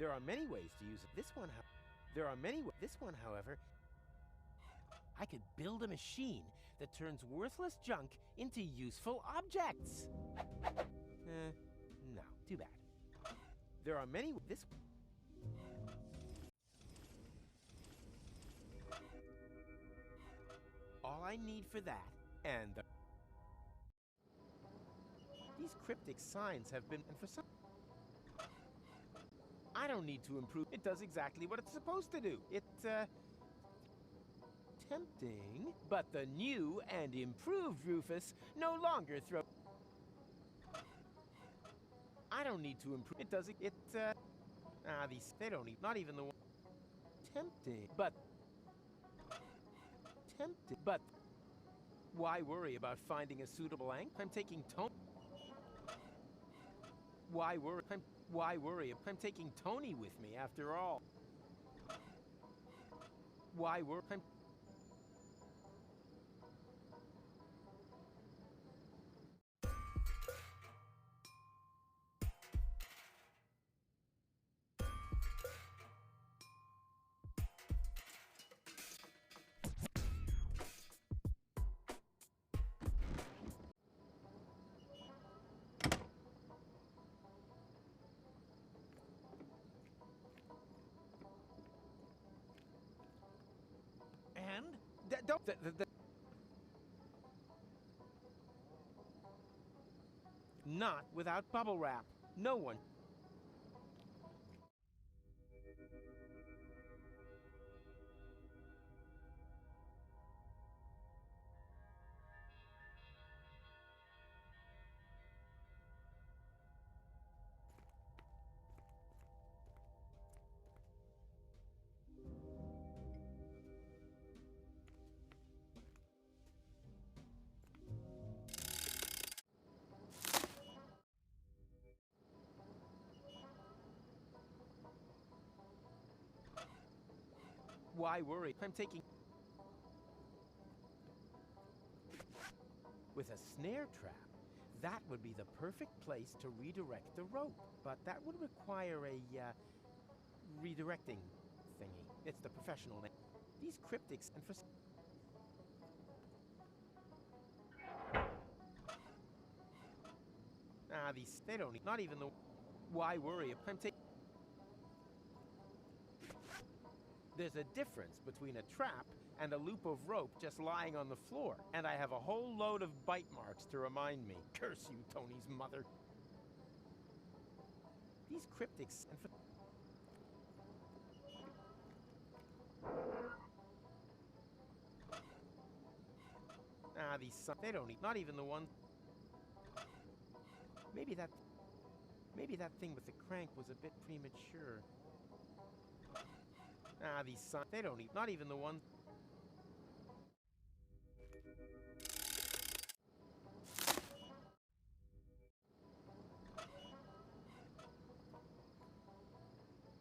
There are many ways to use it. There are many ways. This one, however, I could build a machine that turns worthless junk into useful objects. No, too bad. There are many. All I need for that, and these cryptic signs have been, and for some, I don't need to improve. It does exactly what it's supposed to do. It's tempting, but the new and improved Rufus no longer throw. I don't need to improve. It does. They don't need. Not even the one. Tempting, but why worry about finding a suitable anchor? I'm taking Tony. Why worry? I'm taking Tony with me after all. Why worry? Not without bubble wrap. No one. Why worry? I'm taking. With a snare trap, that would be the perfect place to redirect the rope. But that would require a, redirecting thingy. It's the professional name. These cryptics and for. They don't need. Not even the. Why worry? I'm taking. There's a difference between a trap and a loop of rope just lying on the floor. And I have a whole load of bite marks to remind me. Curse you, Tony's mother. These cryptics and they don't need. Not even the one. Maybe that thing with the crank was a bit premature. They don't need. Not even the one.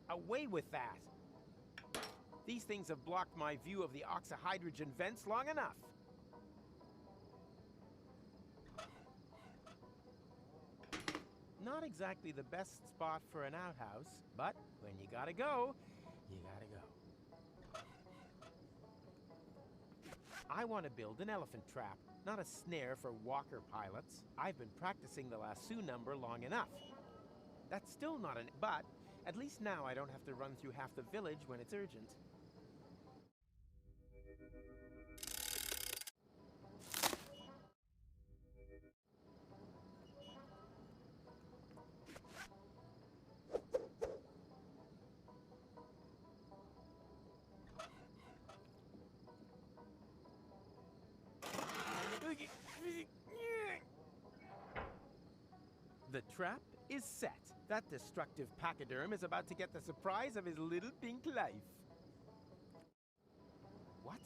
Away with that! These things have blocked my view of the oxyhydrogen vents long enough. Not exactly the best spot for an outhouse, but when you gotta go, you gotta go. I want to build an elephant trap, not a snare for walker pilots. I've been practicing the lasso number long enough. That's still not an... But at least now I don't have to run through half the village when it's urgent. The trap is set. That destructive pachyderm is about to get the surprise of his little pink life. What?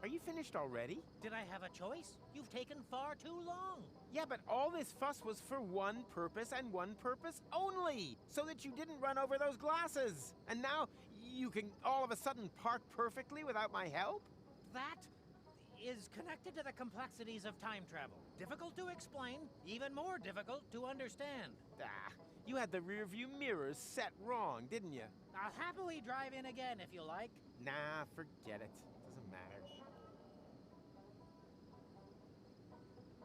Are you finished already? Did I have a choice? You've taken far too long. Yeah, but all this fuss was for one purpose and one purpose only. So that you didn't run over those glasses. And now you can all of a sudden park perfectly without my help? That is connected to the complexities of time travel. Difficult to explain, even more difficult to understand. You had the rearview mirrors set wrong, didn't you? I'll happily drive in again if you like. Nah, forget it. Doesn't matter.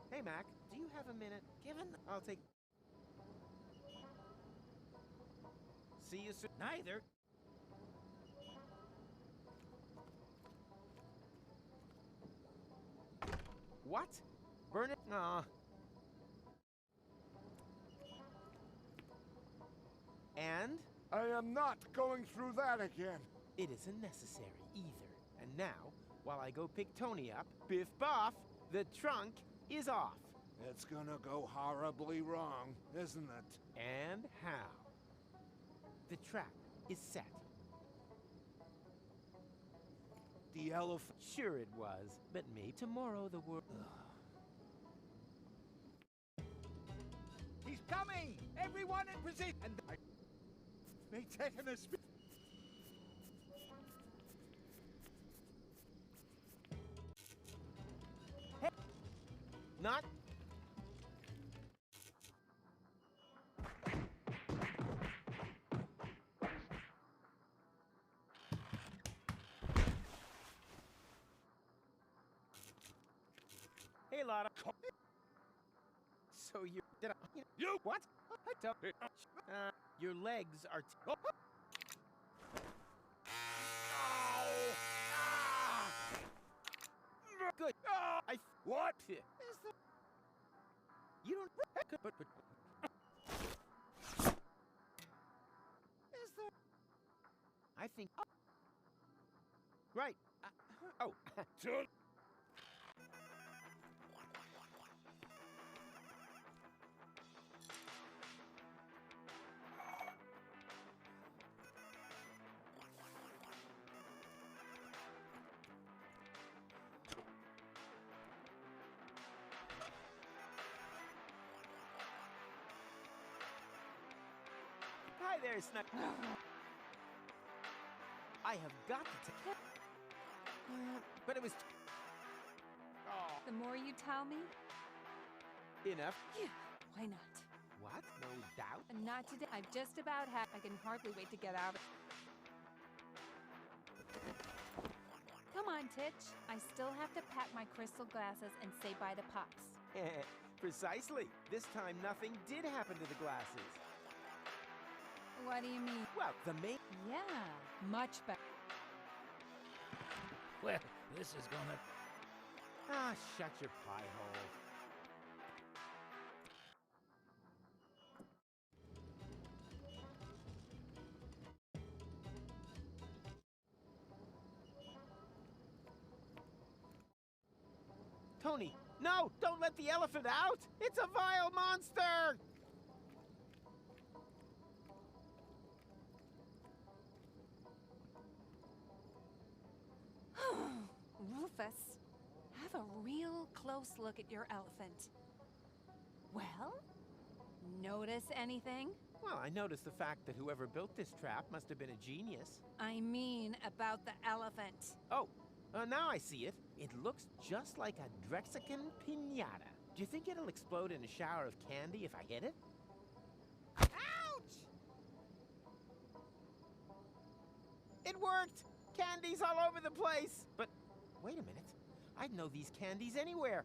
Hey, Mac, do you have a minute? I'll take... See you soon. Neither. What? Burn it? Aw. And? I am not going through that again. It isn't necessary either. And now, while I go pick Tony up, biff boff, the trunk is off. It's gonna go horribly wrong, isn't it? And how? The trap is set. The elephant... Sure it was, but maybe tomorrow the world... He's coming! Everyone in position! And I... may tetanus... Hey! Not... Hey, Lotta. So you did You! what? I don't. Your legs are. Good. I. What? Is the. You don't. But. Is there? I think. Right. Oh. Turn. Hi there, Snuck. I have got to take. But it was. Oh. The more you tell me, Enough. yeah, why not? What? No doubt? And not today. I've just about had. I can hardly wait to get out of. Come on, Titch. I still have to pack my crystal glasses and say bye to Pops. Precisely. This time nothing did happen to the glasses. What do you mean? Well, the main... Yeah, much better. Well, this is gonna... Ah, shut your pie hole. Tony, no! Don't let the elephant out! It's a vile monster! Rufus, have a real close look at your elephant. Well, notice anything? Well, I noticed the fact that whoever built this trap must have been a genius. I mean about the elephant. Oh, now I see it. It looks just like a Drexican piñata. Do you think it'll explode in a shower of candy if I hit it? Ouch! It worked! Candies all over the place! But wait a minute. I'd know these candies anywhere.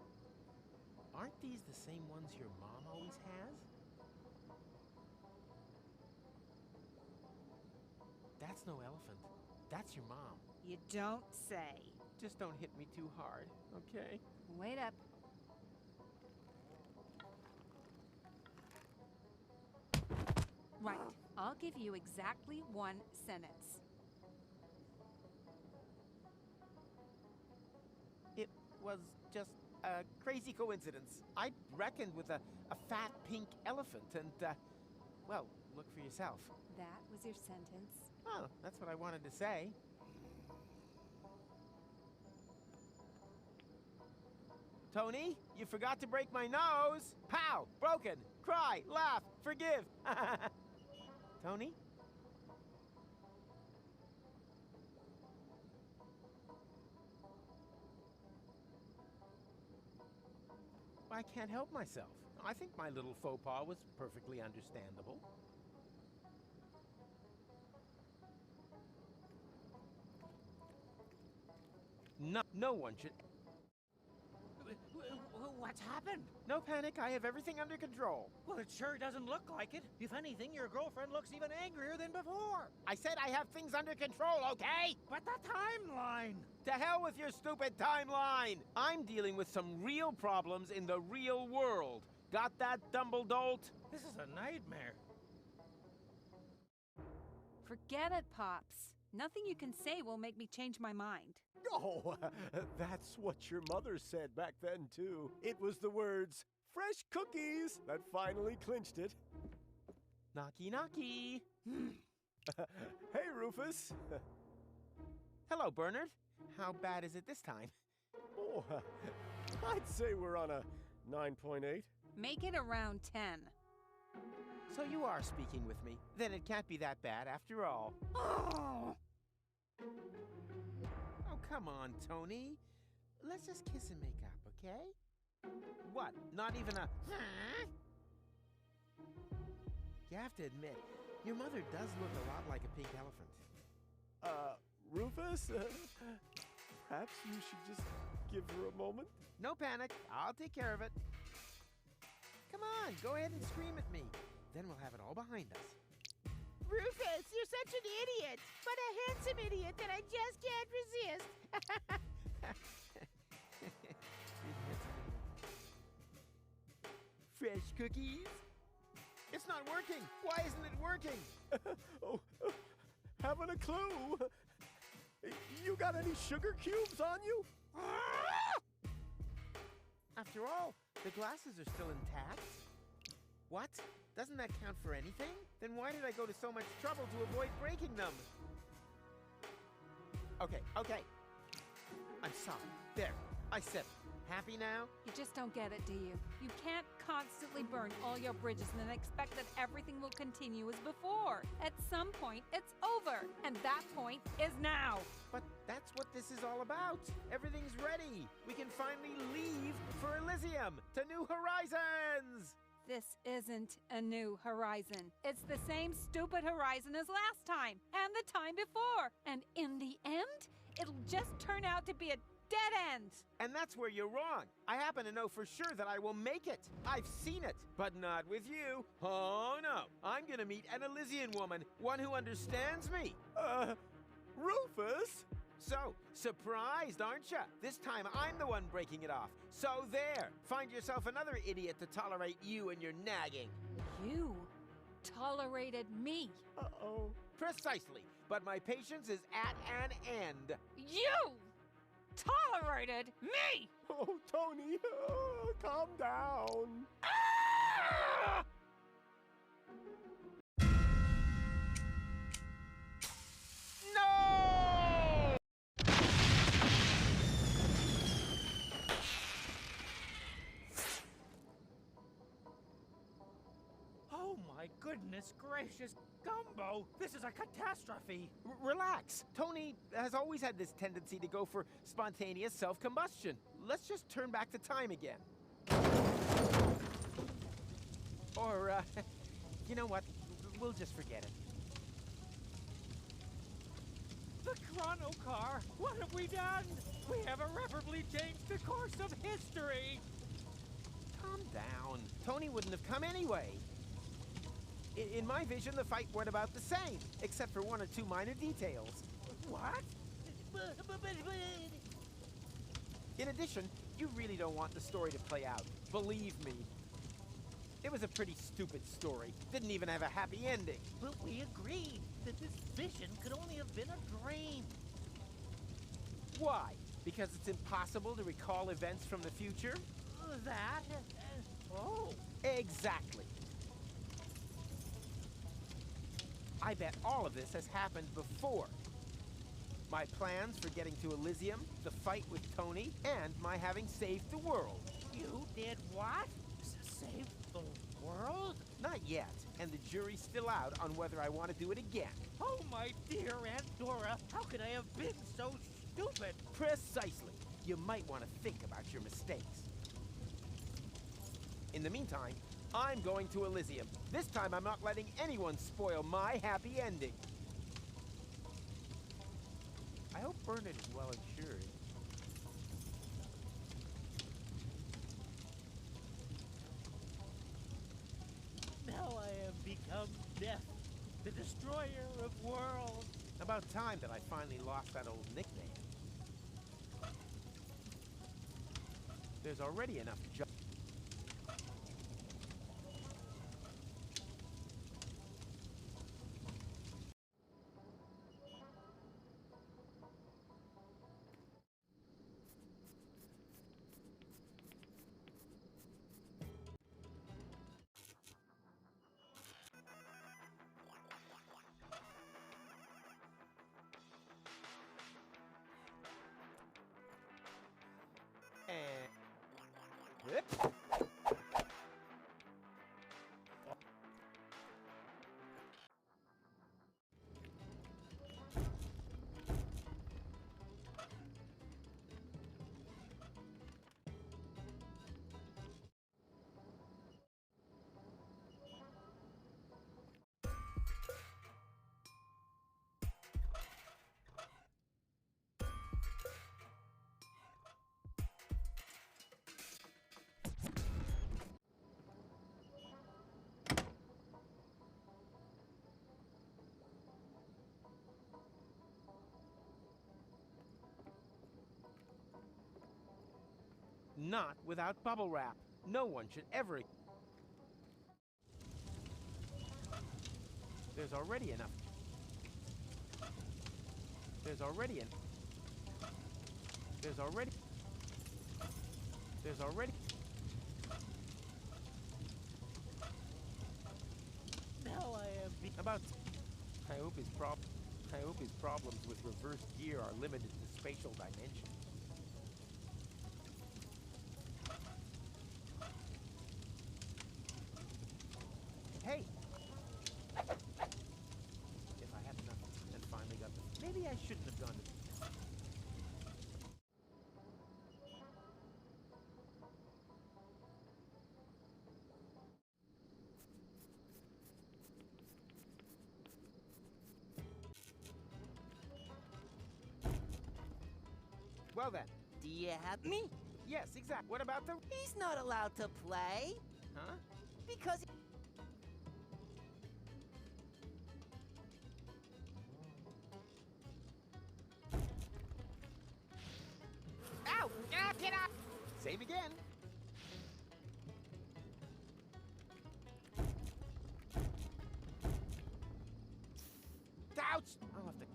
Aren't these the same ones your mom always has? That's no elephant. That's your mom. You don't say. Just don't hit me too hard, okay? Wait up. Right. I'll give you exactly one sentence. It was just a crazy coincidence. I reckoned with a fat pink elephant and, well, look for yourself. That was your sentence. Oh, that's what I wanted to say. Tony, you forgot to break my nose. Pow! Broken. Cry, laugh, forgive. Tony? I can't help myself. I think my little faux pas was perfectly understandable. No one should... What's happened? No panic, I have everything under control. Well, it sure doesn't look like it. If anything, your girlfriend looks even angrier than before. I said I have things under control, okay? But the timeline! To hell with your stupid timeline! I'm dealing with some real problems in the real world. Got that, Dumbledolt? This is a nightmare. Forget it, Pops. Nothing you can say will make me change my mind. Oh, that's what your mother said back then, too. It was the words, fresh cookies, that finally clinched it. Knocky knocky. Hey, Rufus. Hello, Bernard. How bad is it this time? Oh, I'd say we're on a 9.8. Make it around 10. So you are speaking with me. Then it can't be that bad after all. Oh, come on, Tony. Let's just kiss and make up, okay? What? Not even a... You have to admit, your mother does look a lot like a pink elephant. Rufus? Perhaps you should just give her a moment? No panic. I'll take care of it. Come on, go ahead and scream at me. Then we'll have it all behind us. Rufus, you're such an idiot, but a handsome idiot that I just can't resist. Fresh cookies? It's not working. Why isn't it working? Oh, haven't a clue. You got any sugar cubes on you? After all, the glasses are still intact. What? Doesn't that count for anything? Then why did I go to so much trouble to avoid breaking them? Okay. I'm sorry. There, I said it. Happy now? You just don't get it, do you? You can't constantly burn all your bridges and then expect that everything will continue as before. At some point, it's over. And that point is now. But that's what this is all about. Everything's ready. We can finally leave for Elysium to new horizons. This isn't a new horizon. It's the same stupid horizon as last time and the time before. And in the end, it'll just turn out to be a dead end. And that's where you're wrong. I happen to know for sure that I will make it. I've seen it, but not with you. Oh no, I'm gonna meet an Elysian woman, one who understands me. Rufus? So, surprised, aren't you? This time I'm the one breaking it off. So there, find yourself another idiot to tolerate you and your nagging. You tolerated me. Uh-oh. Precisely, but my patience is at an end. You tolerated me! Oh, Tony, calm down. No! Oh my goodness gracious, Gumbo! This is a catastrophe! Relax. Tony has always had this tendency to go for spontaneous self-combustion. Let's just turn back the time again. Or, you know what? We'll just forget it. The chrono car! What have we done? We have irreparably changed the course of history! Calm down. Tony wouldn't have come anyway. In my vision, the fight went about the same, except for one or two minor details. What? In addition, you really don't want the story to play out. Believe me. It was a pretty stupid story. Didn't even have a happy ending. But we agreed that this vision could only have been a dream. Why? Because it's impossible to recall events from the future? That? Oh. Exactly. I bet all of this has happened before. My plans for getting to Elysium, the fight with Tony, and my having saved the world. You did what? Save the world? Not yet, and the jury's still out on whether I want to do it again. Oh, my dear Aunt Dora, how could I have been so stupid? Precisely. You might want to think about your mistakes. In the meantime, I'm going to Elysium. This time I'm not letting anyone spoil my happy ending. I hope Bernard is well insured. destroyer of worlds. About time that I finally lost that old nickname. There's already enough Yep. Not without bubble wrap. No one should ever... There's already enough... There's already... Now I am... About... I hope his problems with reverse gear are limited to spatial dimensions. Hey! If I had enough and finally got the... Maybe I shouldn't have gone to... Well then. Do you have me? Yes, exactly. What about the... He's not allowed to play. Huh? Because... Ow! Ah, get up! Save again. Ouch! I'll have to...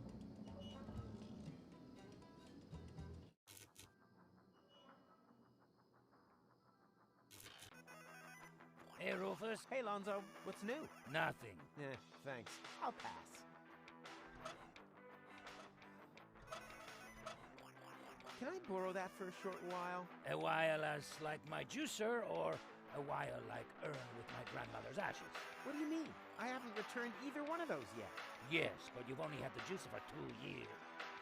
Hey, Rufus. Hey, Lonzo. What's new? Nothing. Thanks. I'll pass. Can I borrow that for a short while? A while as like my juicer, or a while like urn with my grandmother's ashes? What do you mean? I haven't returned either one of those yet. Yes, but you've only had the juicer for 2 years.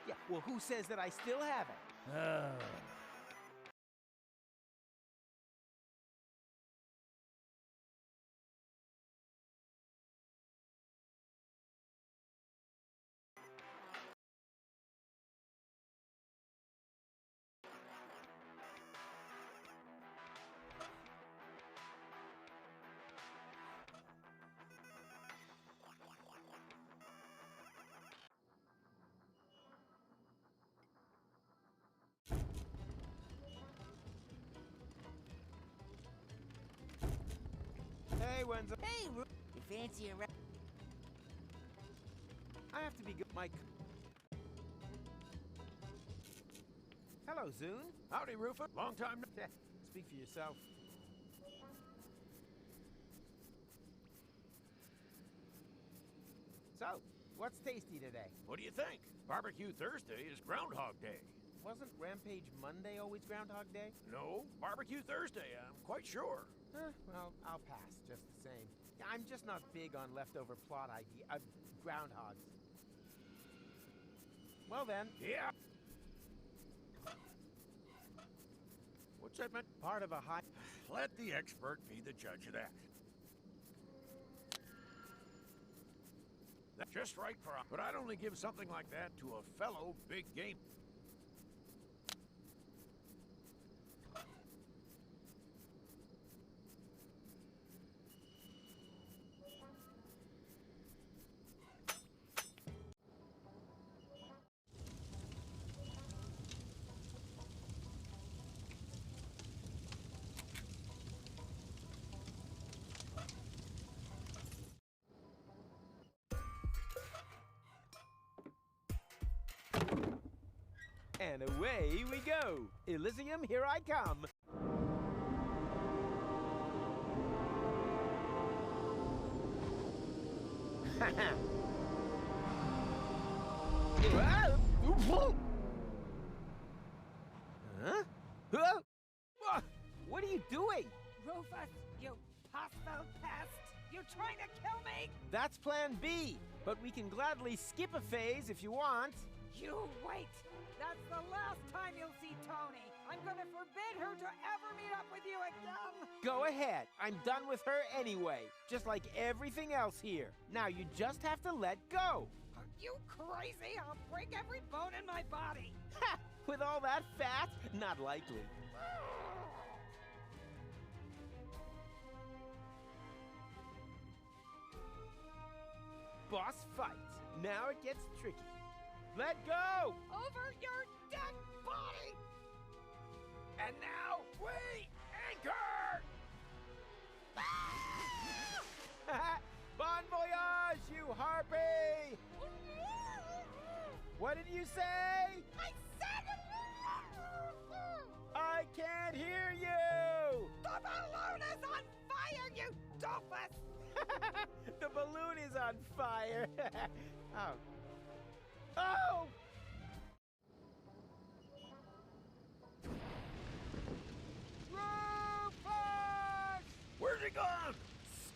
Yeah, well, who says that I still have it? Oh. Hey, Wenzel. Hey, you fancy a I have to be good, Mike. Hello, Zune. Howdy, Rufus. Long time no... Speak for yourself. So, what's tasty today? What do you think? Barbecue Thursday is Groundhog Day. Wasn't Rampage Monday always Groundhog Day? No, Barbecue Thursday, I'm quite sure. Well, I'll pass, just the same. I'm just not big on leftover plot groundhogs. Well then. Yeah. What's that meant? Part of a high... Let the expert be the judge of that. That's just right for a... But I'd only give something like that to a fellow big game... And away we go. Elysium, here I come. Huh? Huh? What are you doing? Rufus, you hostile pest! You trying to kill me? That's plan B, but we can gladly skip a phase if you want. You wait! That's the last time you'll see Tony! I'm gonna forbid her to ever meet up with you again! Go ahead. I'm done with her anyway, just like everything else here. Now you just have to let go. Are you crazy? I'll break every bone in my body! Ha! With all that fat? Not likely. Boss fight. Now it gets tricky. Let go! Over your dead body! And now we anchor! Bon voyage, you harpy! What did you say? I said I can't hear you! the balloon is on fire, you doofus! The balloon is on fire. Oh. Oh! Rufus! Where's he gone?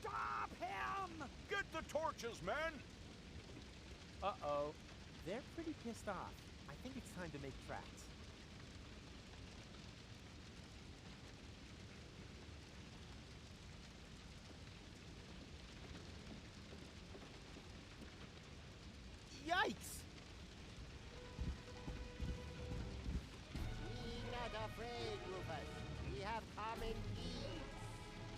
Stop him! Get the torches, man! Uh-oh. They're pretty pissed off. I think it's time to make tracks. Yikes! Be not afraid, Rufus. We have common needs.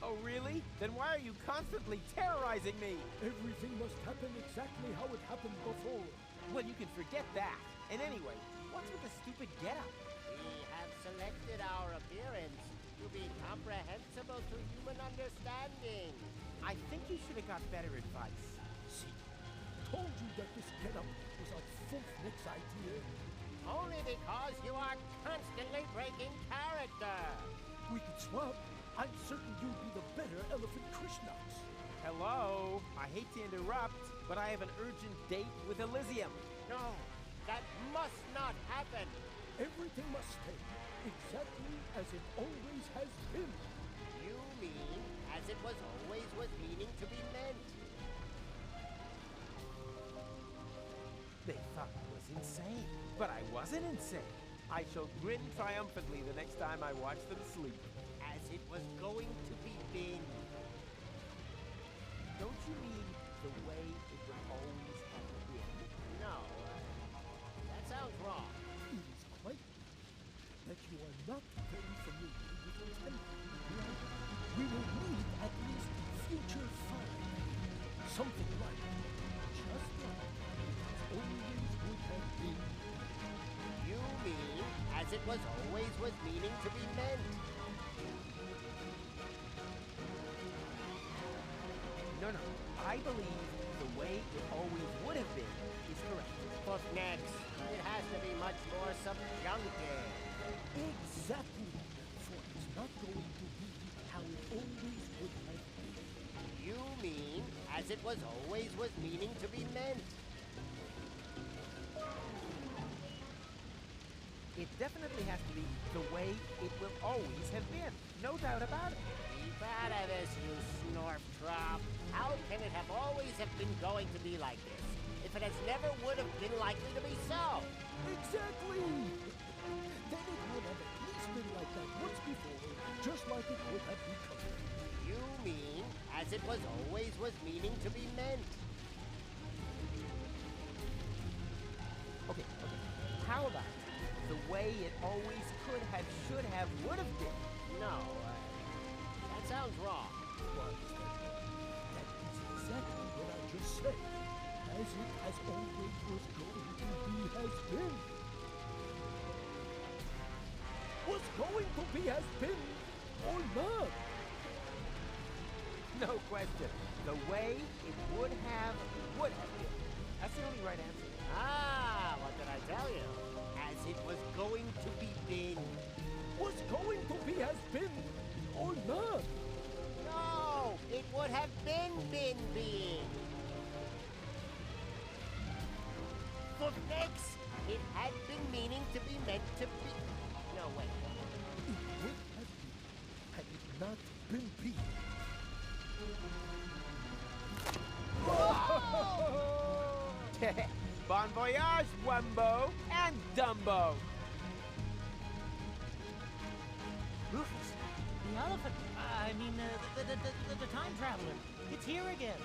Oh, really? Then why are you constantly terrorizing me? Everything must happen exactly how it happened before. Well, you can forget that. And anyway, what's with the stupid getup? We have selected our appearance to be comprehensible to human understanding. I think you should have got better advice. See, told you that this getup was a Fulfnick's idea. Only because you are constantly breaking character. We could swap. I'm certain you'd be the better Elephant Krishnauts. Hello? I hate to interrupt, but I have an urgent date with Elysium. No, that must not happen. Everything must stay exactly as it always has been. You mean as it was always was meaning to be meant. They thought I was insane, but I wasn't insane. I shall grin triumphantly the next time I watch them sleep. As it was going to be been. Don't you mean the way it would always have been? No, that sounds wrong. It is quite that you are not very familiar with the temple. We will need at least future fire. Something like, just like it always would have been. You mean as it was always was meaning to be meant. No, no. I believe the way it always would have been is correct. But next, it has to be much more subjunctive. Exactly. For it's not going to be how it always would have been. You mean as it was always was meaning to be meant. It definitely has to be the way it will always have been. No doubt about it. Keep out of this, you snorf trop. How can it have always have been going to be like this, if it has never would have been likely to be so? Exactly! Then it would have at least been like that once before, just like it would have become. You mean as it was always was meaning to be meant. Okay. How about the way it always could have, should have, would have been? No, that sounds wrong. Was that is exactly what I just said. As it has always was going to be has been. Was going to be has been, or not. No question. The way it would have been. That's the only right answer. Ah, what did I tell you? as it was going to be been. Was going to be has been or not. No, it would have been being. For next, it had been meaning to be meant to be. No, wait. It would have been had it not been be. Bon voyage, Wumbo and Dumbo. Rufus, the elephant. The time traveler. It's here again.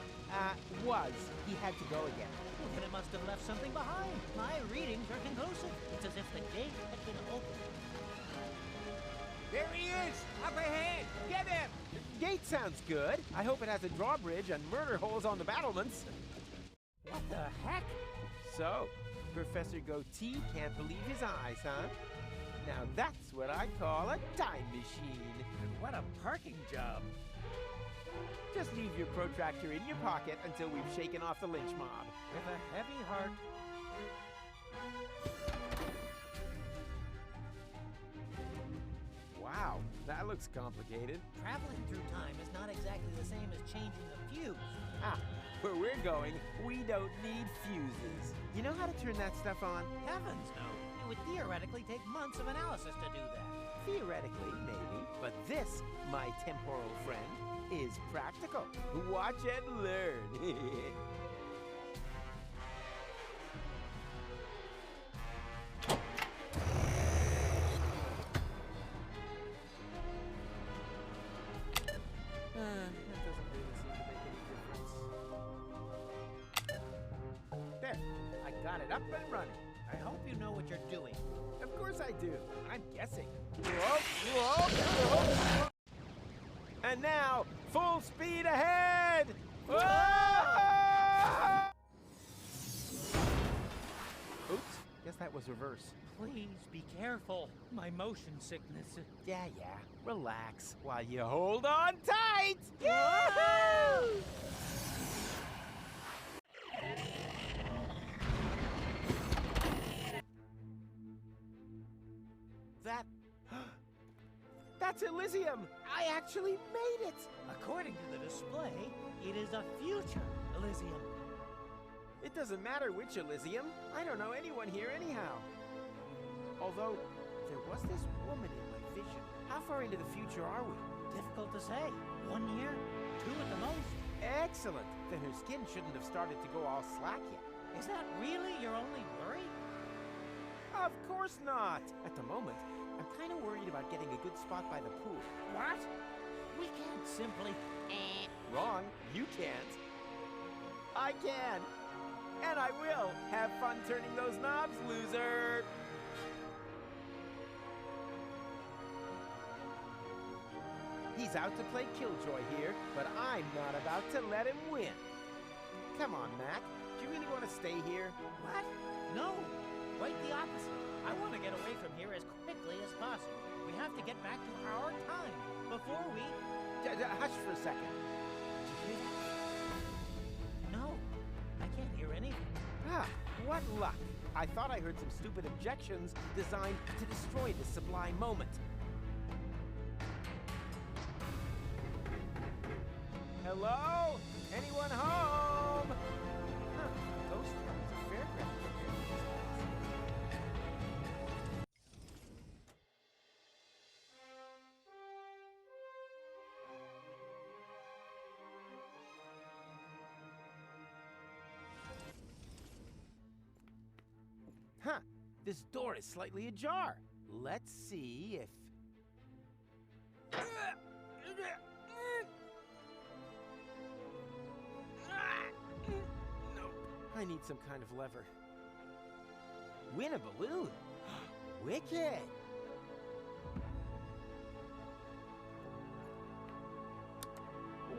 He had to go again. Well, then it must have left something behind. My readings are conclusive. It's as if the gate had been opened. There he is! Up ahead! Get him! Gate sounds good. I hope it has a drawbridge and murder holes on the battlements. What the heck? So, Professor Goatee can't believe his eyes, huh? Now that's what I call a time machine. And what a parking job. Just leave your protractor in your pocket until we've shaken off the lynch mob. With a heavy heart. Wow, that looks complicated. Traveling through time is not exactly the same as changing the fuse. Where we're going, we don't need fuses. You know how to turn that stuff on? Heavens, no. It would theoretically take months of analysis to do that. Theoretically, maybe. But this, my temporal friend, is practical. Watch and learn. That doesn't really seem to make any difference. There, I got it up and running. I hope you know what you're doing. Of course I do. I'm guessing. Whoa. And now, full speed ahead! Whoa! Oops, guess that was reverse. Please be careful. My motion sickness. Yeah. Relax while you hold on tight! Yahoo! That's Elysium! I actually made it! According to the display, it is a future Elysium. It doesn't matter which Elysium. I don't know anyone here anyhow. Although, there was this woman in my vision. How far into the future are we? Difficult to say. 1 year? 2 at the most. Excellent. Then her skin shouldn't have started to go all slack yet. Is that really your only worry? Of course not. At the moment, I'm kind of worried about getting a good spot by the pool. What? We can't simply... Wrong. You can't. I can. And I will. Have fun turning those knobs, loser. He's out to play Killjoy here, but I'm not about to let him win. Come on, Mac. Do you really want to stay here? What? No. Quite the opposite. I want to get away from here as quickly as possible. We have to get back to our time before we... Hush for a second. Did you hear that? No. I can't hear anything. What luck. I thought I heard some stupid objections designed to destroy this sublime moment. Hello? Anyone home? Ghost Town is a fairground compared to these days. This door is slightly ajar. Let's see if... Nope. I need some kind of lever. Win a balloon. Wicked.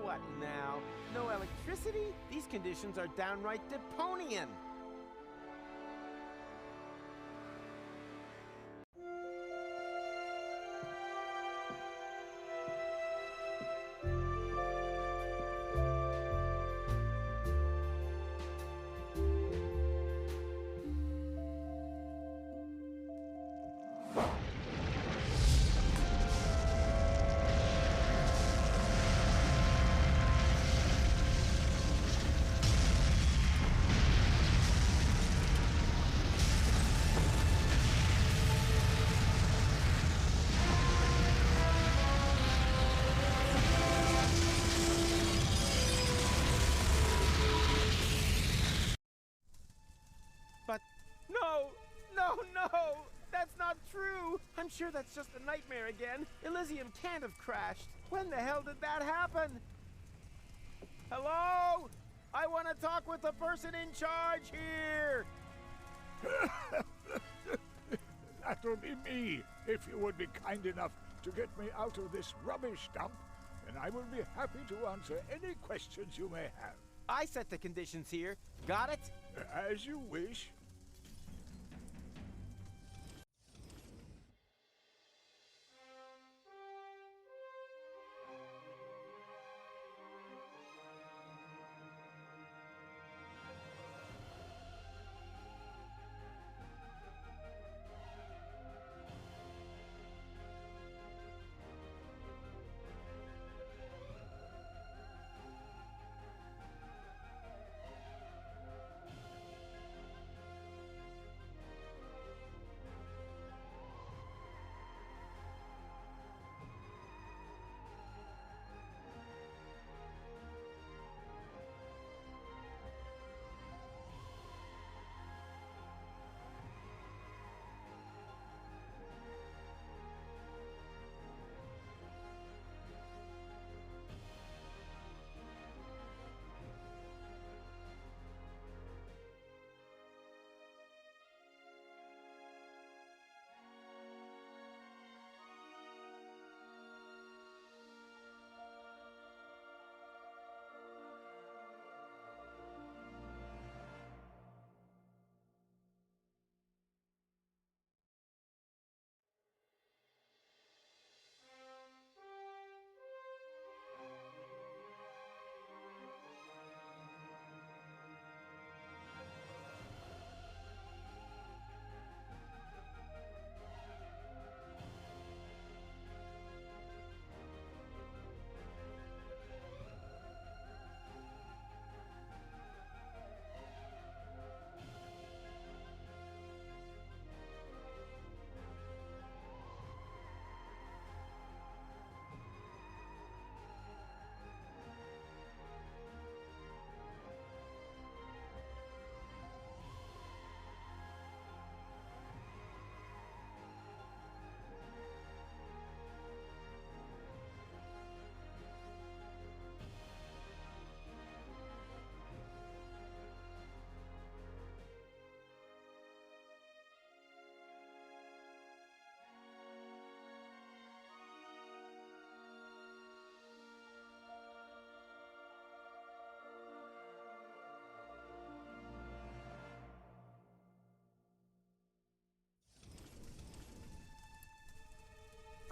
What now? No electricity? These conditions are downright Deponian. true. I'm sure that's just a nightmare again. Elysium can't have crashed. When the hell did that happen? Hello? I want to talk with the person in charge here. That'll be me. If you would be kind enough to get me out of this rubbish dump, then I will be happy to answer any questions you may have. I set the conditions here. Got it? As you wish.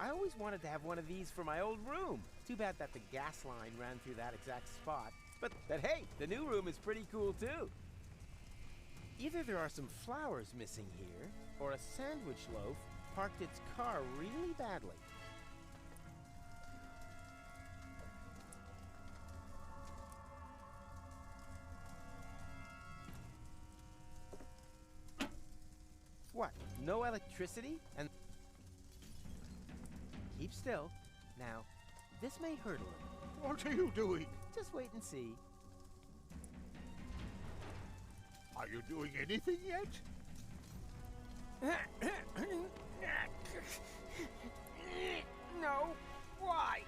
I always wanted to have one of these for my old room. Too bad that the gas line ran through that exact spot. But hey, the new room is pretty cool too. Either there are some flowers missing here, or a sandwich loaf parked its car really badly. What? No electricity? And keep still. Now, this may hurt a little. What are you doing? Just wait and see. Are you doing anything yet? No. Why?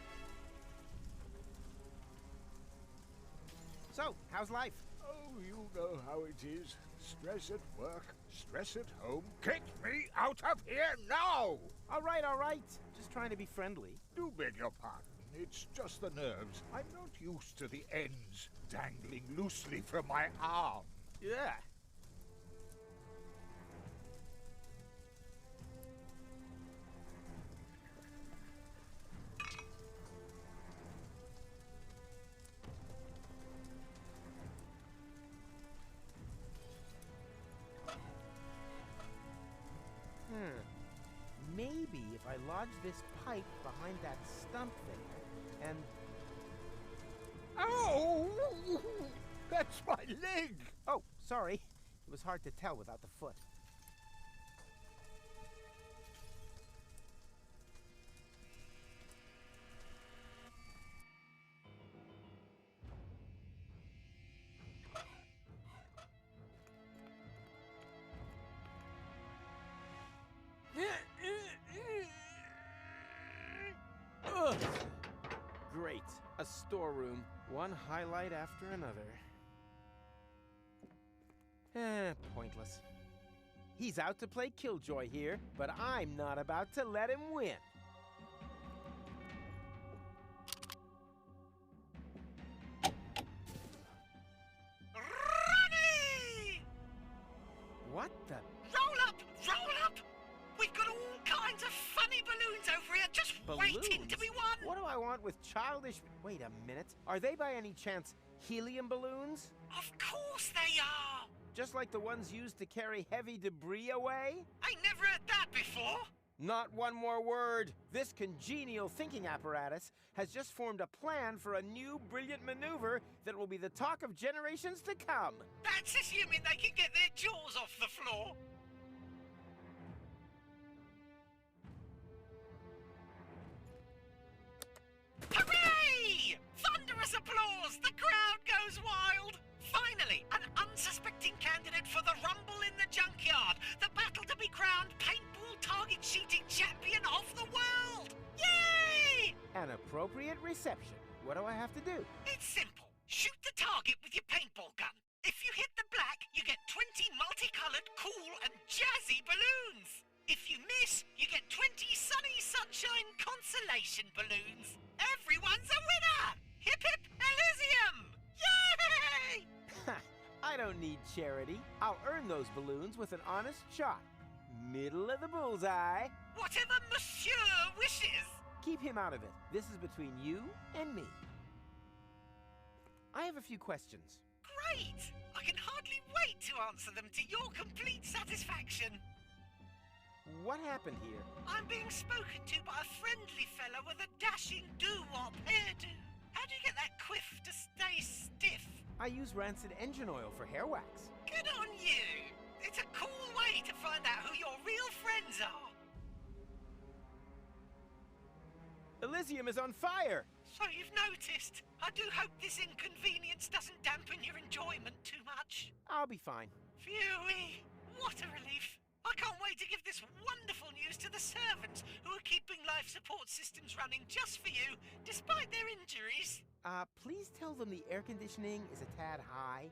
So, how's life? Oh, you know how it is. Stress at work, stress at home. Kick me out of here now! All right. Just trying to be friendly. Do beg your pardon. It's just the nerves. I'm not used to the ends dangling loosely from my arm. Yeah. Maybe if I lodge this pipe behind that stump there, and... Ow! That's my leg! Oh, sorry. It was hard to tell without the foot. Great. A storeroom. One highlight after another. Pointless. He's out to play Killjoy here, but I'm not about to let him win. Ronnie! What the? Roll up! Roll up! We've got all kinds of funny balloons over here just waiting to be won! What do I want with childish... Wait a minute. Are they by any chance helium balloons? Of course they are! Just like the ones used to carry heavy debris away? Ain't never heard that before! Not one more word. This congenial thinking apparatus has just formed a plan for a new brilliant maneuver that will be the talk of generations to come. That's assuming they can get their jaws off the floor. Hooray! Thunderous applause! The crowd goes wild! Finally, an unsuspecting candidate for the Rumble in the Junkyard, the battle to be crowned paintball target shooting champion of the world! Yay! An appropriate reception. What do I have to do? It's simple. Shoot the target with your paintball gun. If you hit the black, you get 20 multicolored, cool and jazzy balloons. If you miss, you get 20 sunny sunshine consolation balloons. Everyone's a winner! Hip hip Elysium! Yay! I don't need charity. I'll earn those balloons with an honest shot. Middle of the bullseye. Whatever Monsieur wishes. Keep him out of it. This is between you and me. I have a few questions. Great! I can hardly wait to answer them to your complete satisfaction. What happened here? I'm being spoken to by a friendly fellow with a dashing doo-wop hairdo. How do you get that quiff to stay stiff? I use rancid engine oil for hair wax. Good on you! It's a cool way to find out who your real friends are. Elysium is on fire! So you've noticed. I do hope this inconvenience doesn't dampen your enjoyment too much. I'll be fine. Phew-wee! What a relief! I can't wait to give this wonderful news to the servants who are keeping life support systems running just for you, despite their injuries. Please tell them the air conditioning is a tad high.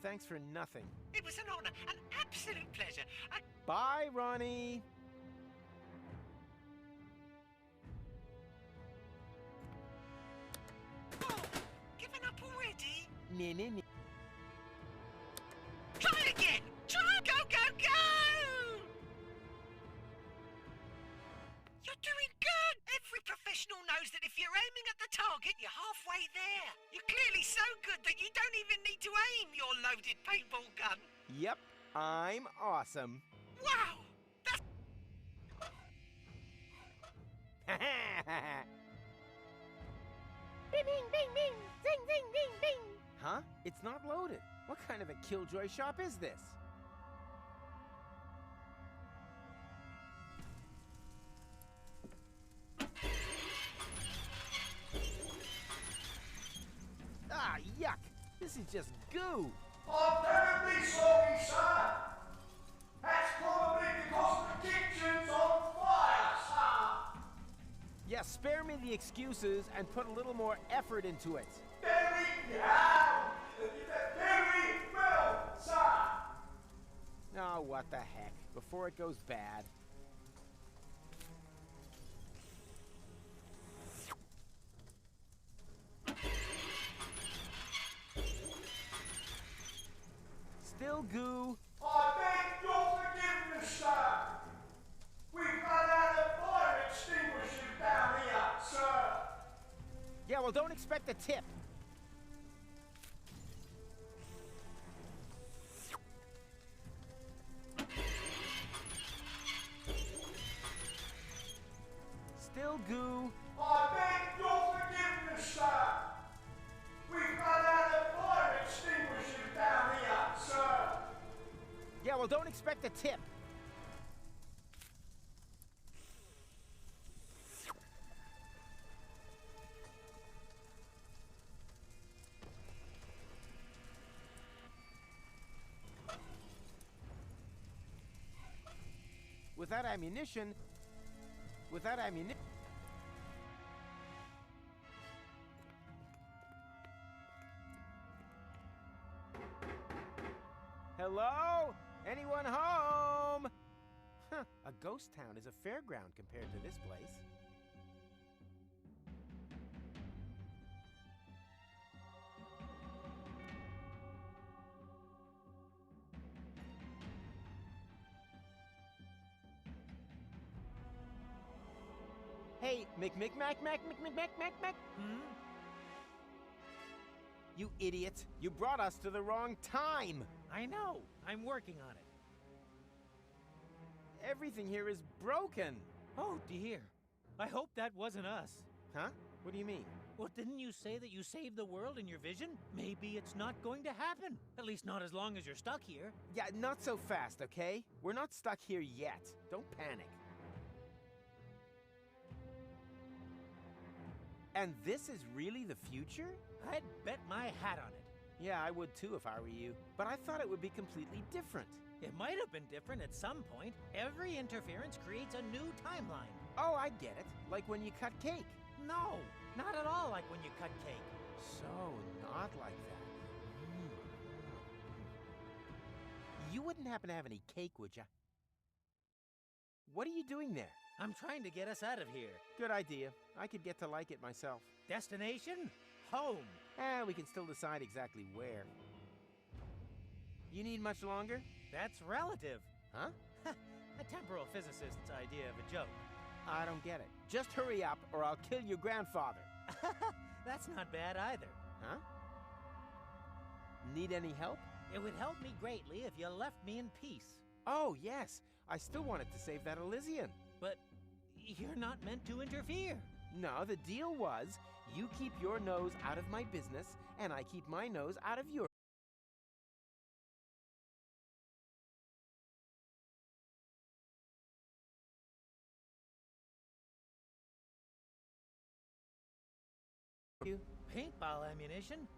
Thanks for nothing. It was an honor, an absolute pleasure. Bye, Ronnie. Oh, given up already? Nee. Try again! Try! Go, go, go! You're doing good! Every professional knows that if you're aiming at the target, you're halfway there. You're clearly so good that you don't even need to aim your loaded paintball gun. Yep, I'm awesome. Wow! That's... Bing, bing, bing, bing! Zing, zing, bing, bing! Huh? It's not loaded. What kind of a Killjoy shop is this? Ah, yuck! This is just goo! I'm terribly sorry, sir. That's probably because the kitchen's on fire, sir. Yeah, spare me the excuses and put a little more effort into it. Very well, sir. Oh, what the heck. Before it goes bad. Still goo. I beg your forgiveness, sir. We've run out of fire extinguishers down here, sir. Yeah, well, don't expect a tip. Still goo. I beg your forgiveness, sir. We've run out of fire extinguishers down here, sir. Yeah, well, don't expect a tip. Without ammunition... Hello? Anyone home? Huh, a ghost town is a fairground compared to this place. Hey, Mac. Hmm? You idiot! You brought us to the wrong time! I know. I'm working on it. Everything here is broken! Oh, dear. I hope that wasn't us. Huh? What do you mean? Well, didn't you say that you saved the world in your vision? Maybe it's not going to happen. At least not as long as you're stuck here. Yeah, not so fast, okay? We're not stuck here yet. Don't panic. And this is really the future? I'd bet my hat on it. Yeah, I would too if I were you. But I thought it would be completely different. It might have been different at some point. Every interference creates a new timeline. Oh, I get it. Like when you cut cake. No, not at all like when you cut cake. So, not like that. You wouldn't happen to have any cake, would ya? What are you doing there? I'm trying to get us out of here. Good idea. I could get to like it myself. Destination? Home. We can still decide exactly where. You need much longer? That's relative. Huh? A temporal physicist's idea of a joke. I don't get it. Just hurry up or I'll kill your grandfather. That's not bad either. Huh? Need any help? It would help me greatly if you left me in peace. Oh, yes. I still wanted to save that Elysian. But you're not meant to interfere. No, the deal was you keep your nose out of my business and I keep my nose out of yours. Paintball ammunition?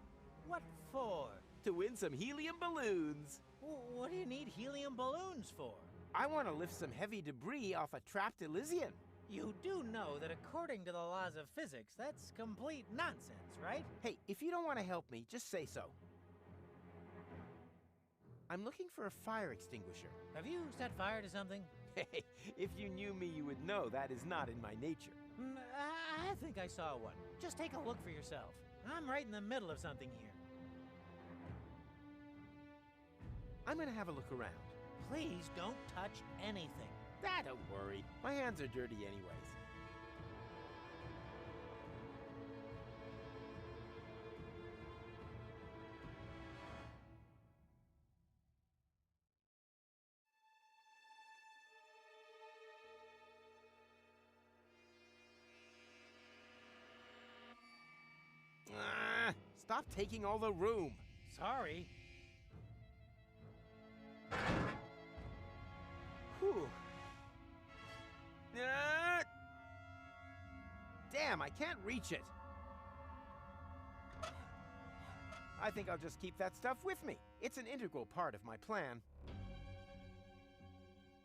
What for? To win some helium balloons. What do you need helium balloons for? I want to lift some heavy debris off a trapped Elysian. You do know that according to the laws of physics, that's complete nonsense, right? Hey, if you don't want to help me, just say so. I'm looking for a fire extinguisher. Have you set fire to something? Hey, if you knew me, you would know that is not in my nature. I think I saw one. Just take a look for yourself. I'm right in the middle of something here. I'm gonna have a look around. Please don't touch anything. Don't worry. My hands are dirty anyways. Stop taking all the room. Sorry. Whew. Damn, I can't reach it. I think I'll just keep that stuff with me. It's an integral part of my plan.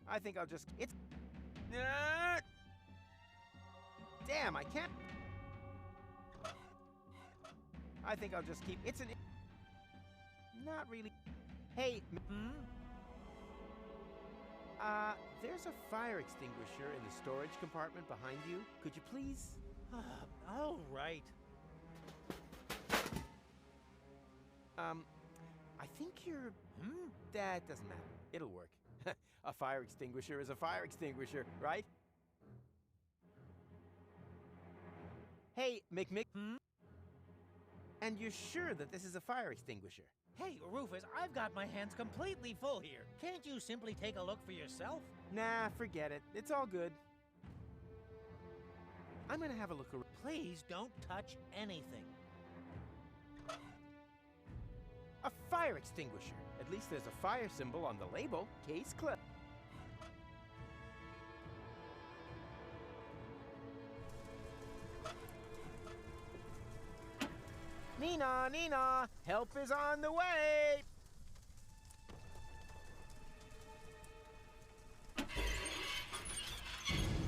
I think I'll just... It's... Damn, I can't... I think I'll just keep... It's an... Not really... Hey... There's a fire extinguisher in the storage compartment behind you. Could you please... All right. I think you're... That doesn't matter. It'll work. A fire extinguisher is a fire extinguisher, right? Hey, Mick. And you're sure that this is a fire extinguisher? Hey, Rufus, I've got my hands completely full here. Can't you simply take a look for yourself? Nah, forget it. It's all good. I'm gonna have a look around. Please don't touch anything. A fire extinguisher. At least there's a fire symbol on the label. Case closed. Nina, help is on the way!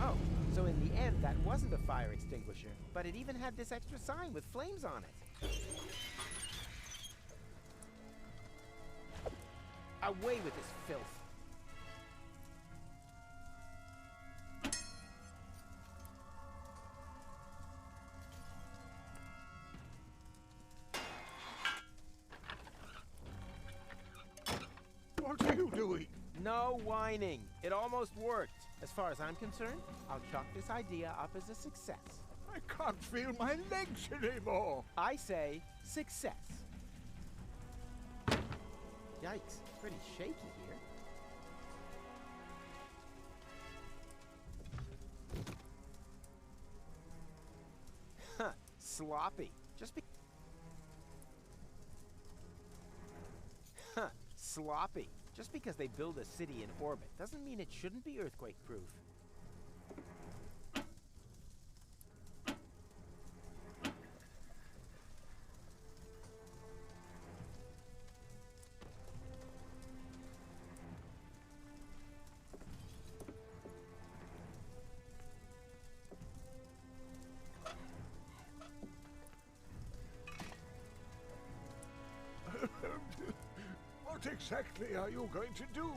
Oh, so in the end, that wasn't a fire extinguisher, but it even had this extra sign with flames on it. Away with this filth. What are you doing? No whining. It almost worked. As far as I'm concerned, I'll chalk this idea up as a success. I can't feel my legs anymore. I say success. Yikes, pretty shaky here. Huh, sloppy. Sloppy. Just because they build a city in orbit doesn't mean it shouldn't be earthquake-proof. What exactly are you going to do?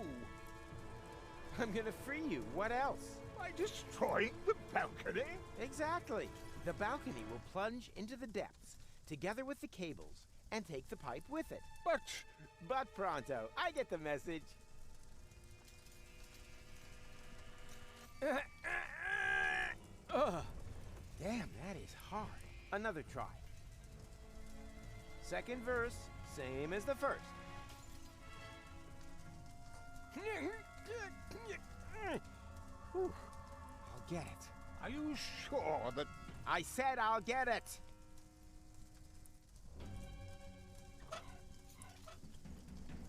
I'm gonna free you. What else? By destroying the balcony? Exactly. The balcony will plunge into the depths, together with the cables, and take the pipe with it. But Pronto, I get the message. Ugh. Damn, that is hard. Another try. Second verse, same as the first. Whew. I'll get it. are you sure that... I said I'll get it.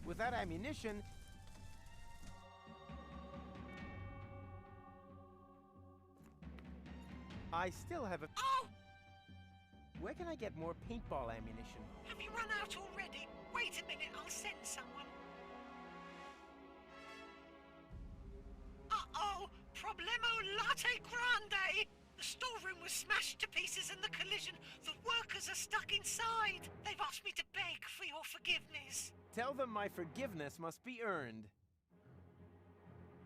With that ammunition... I still have a... Oh! Where can I get more paintball ammunition? Have you run out already? Wait a minute, I'll send someone. Uh-oh! Problemo latte grande! The storeroom was smashed to pieces in the collision. The workers are stuck inside. They've asked me to beg for your forgiveness. Tell them my forgiveness must be earned.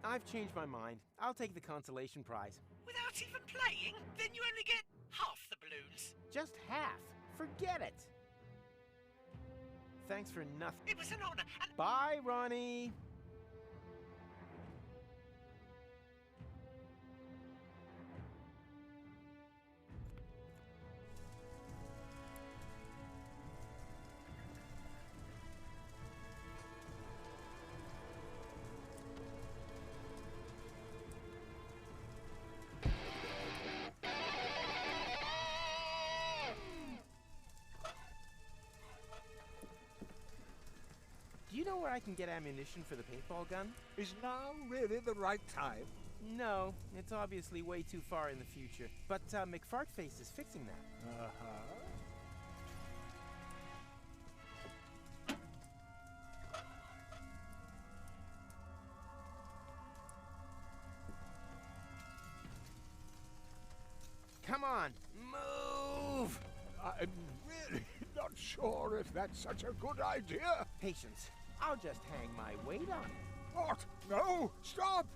I've changed my mind. I'll take the consolation prize. Without even playing? Then you only get half the balloons. Just half. Forget it. Thanks for nothing. It was an honor, and... Bye, Ronnie. Do you know where I can get ammunition for the paintball gun? Is now really the right time? No, it's obviously way too far in the future. But McFartface is fixing that. Uh-huh. Come on, move! I'm really not sure if that's such a good idea. Patience. I'll just hang my weight on it. What? No! Stop!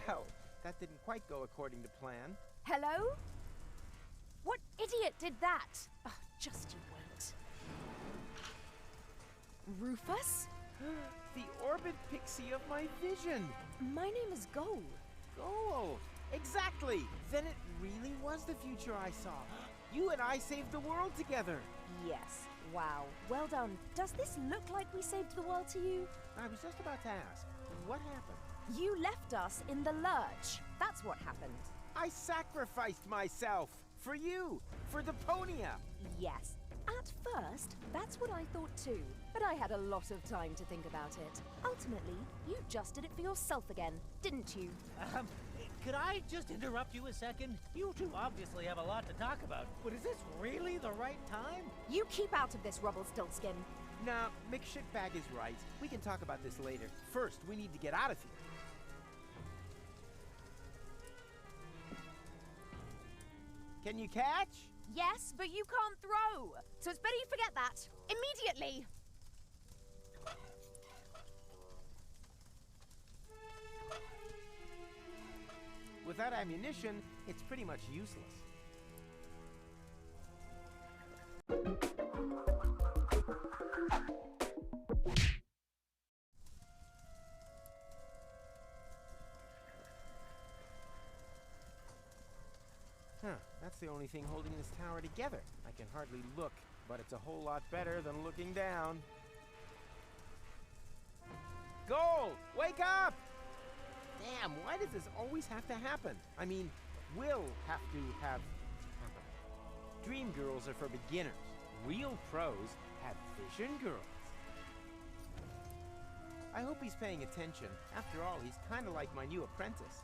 Well, that didn't quite go according to plan. Hello? What idiot did that? Oh, just you wait. Rufus? The orbit pixie of my vision. My name is Goal. Oh, exactly. Then it really was the future I saw. You and I saved the world together. Yes. Wow. Well done. Does this look like we saved the world to you? I was just about to ask, what happened? You left us in the lurch. That's what happened. I sacrificed myself. For you. For Deponia. Yes. At first, that's what I thought too. But I had a lot of time to think about it. Ultimately, you just did it for yourself again, didn't you? Could I just interrupt you a second? You two obviously have a lot to talk about, but is this really the right time? You keep out of this, Rumpelstiltskin. Now, McShitbag is right. We can talk about this later. First, we need to get out of here. Can you catch? Yes, but you can't throw. So it's better you forget that. Immediately. Without ammunition, it's pretty much useless. Huh, that's the only thing holding this tower together. I can hardly look, but it's a whole lot better than looking down. Gold! Wake up! Damn, why does this always have to happen? I mean, will have to have happen. Dream girls are for beginners. Real pros have vision girls. I hope he's paying attention. After all, he's kind of like my new apprentice.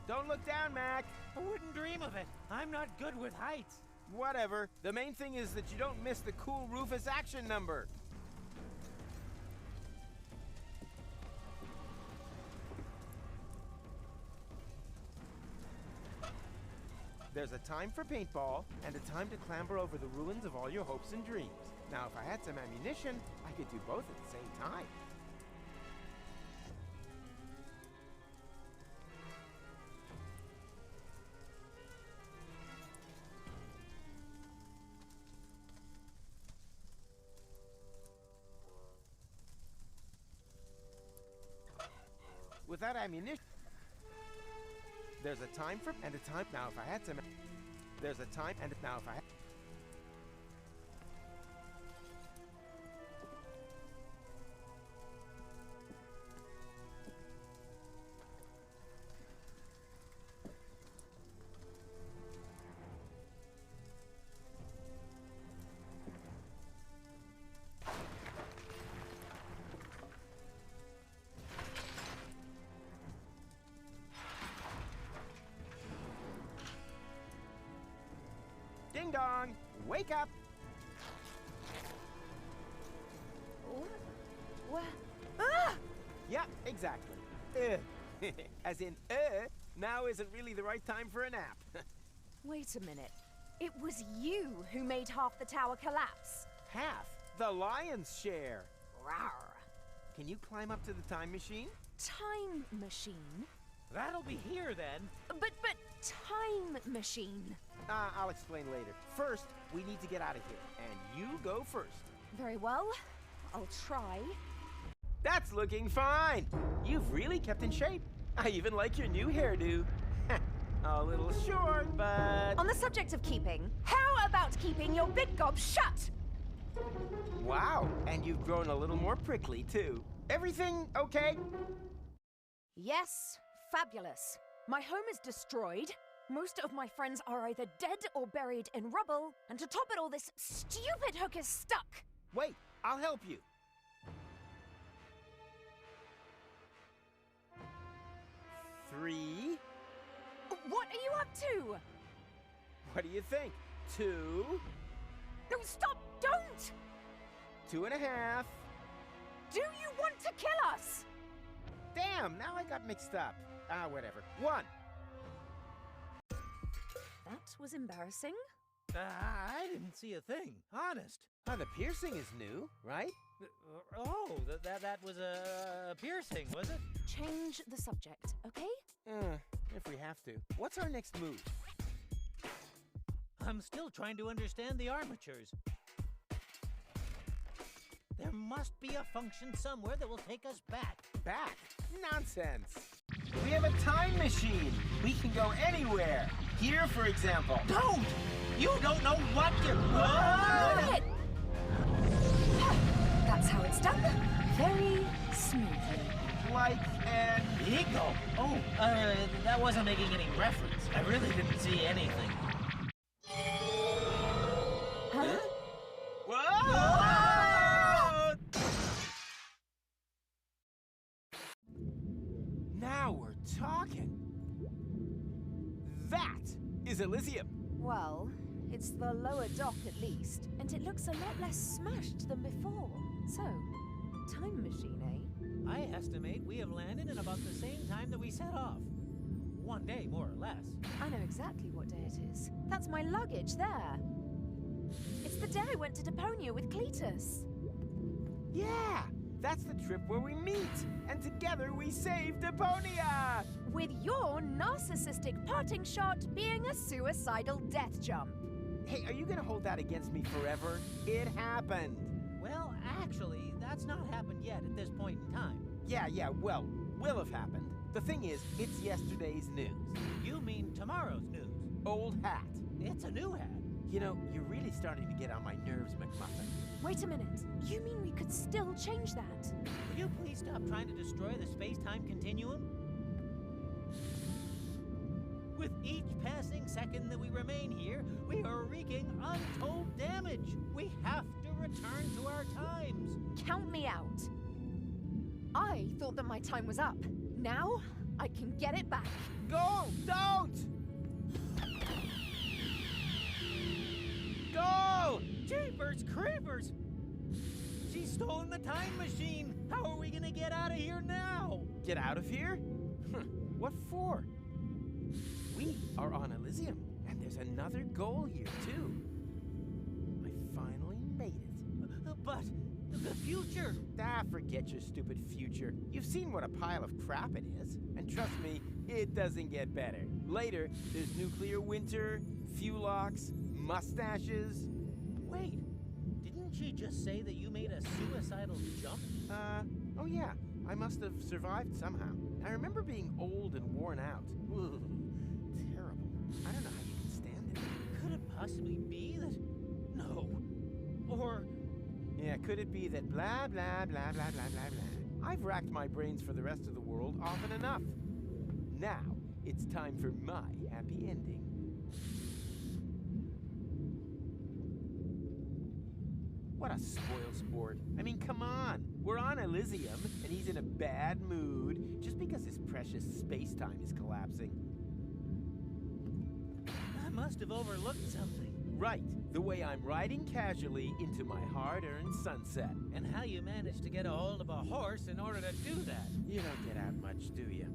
Don't look down, Mac! I wouldn't dream of it. I'm not good with heights. Whatever. The main thing is that you don't miss the cool Rufus action number. There's a time for paintball, and a time to clamber over the ruins of all your hopes and dreams. Now, if I had some ammunition, I could do both at the same time. Without ammunition, there's a time for and a time. Now, if I had some, there's a time and now if I had. Ding dong! Wake up! What? Ah! Yeah, exactly. As in, now isn't really the right time for a nap. Wait a minute. It was you who made half the tower collapse. Half? The lion's share. Rawr. Can you climb up to the time machine? Time machine? That'll be here then. But time machine. I'll explain later. First, we need to get out of here, and you go first. Very well. I'll try. That's looking fine. You've really kept in shape. I even like your new hairdo. A little short, but... On the subject of keeping, how about keeping your big gob shut? Wow, and you've grown a little more prickly, too. Everything okay? Yes, fabulous. My home is destroyed. Most of my friends are either dead or buried in rubble, and to top it all, this stupid hook is stuck. Wait, I'll help you. Three. What are you up to? What do you think? 2. No, stop! Don't! 2.5. Do you want to kill us? Damn, now I got mixed up. Whatever. 1. That was embarrassing. I didn't see a thing, honest. The piercing is new, right? That was a piercing, was it? Change the subject, okay? If we have to. What's our next move? I'm still trying to understand the armatures. There must be a function somewhere that will take us back. Back? Nonsense. We have a time machine. We can go anywhere. Here, for example. Don't! You don't know what you're... Got it! That's how it's done. Very smoothly. Like an eagle. Oh, that wasn't making any reference. I really didn't see anything. Huh? Whoa! Now we're talking. That is Elysium. Well, it's the lower dock at least, and it looks a lot less smashed than before. So, time machine, eh? I estimate we have landed in about the same time that we set off. One day, more or less. I know exactly what day it is. That's my luggage there. It's the day I went to Deponia with Cletus. Yeah, that's the trip where we meet, and together we save Deponia! With your narcissistic parting shot being a suicidal death jump. Hey, are you gonna hold that against me forever? It happened. Well, actually, that's not happened yet at this point in time. Yeah, well, will have happened. The thing is, it's yesterday's news. You mean tomorrow's news? Old hat. It's a new hat. You know, you're really starting to get on my nerves, McMuffin. Wait a minute. You mean we could still change that? Will you please stop trying to destroy the space-time continuum? With each passing second that we remain here, we are wreaking untold damage. We have to return to our times. Count me out. I thought that my time was up. Now, I can get it back. Go! Don't! Go! Jeepers creepers! She's stolen the time machine! How are we gonna get out of here now? Get out of here? What for? We are on Elysium, and there's another goal here, too. I finally made it. But the future! Ah, forget your stupid future. You've seen what a pile of crap it is. And trust me, it doesn't get better. Later, there's nuclear winter, fuel locks, mustaches. Wait, didn't she just say that you made a suicidal jump? Oh yeah, I must have survived somehow. I remember being old and worn out. Ugh, terrible. I don't know how you can stand it. Could it possibly be that... No. Or... Yeah, could it be that blah, blah, blah, blah, blah, blah, blah. I've racked my brains for the rest of the world often enough. Now, it's time for my happy ending. What a spoilsport. I mean, come on. We're on Elysium, and he's in a bad mood just because his precious space-time is collapsing. I must have overlooked something. Right. The way I'm riding casually into my hard-earned sunset. And how you managed to get a hold of a horse in order to do that. You don't get out much, do you?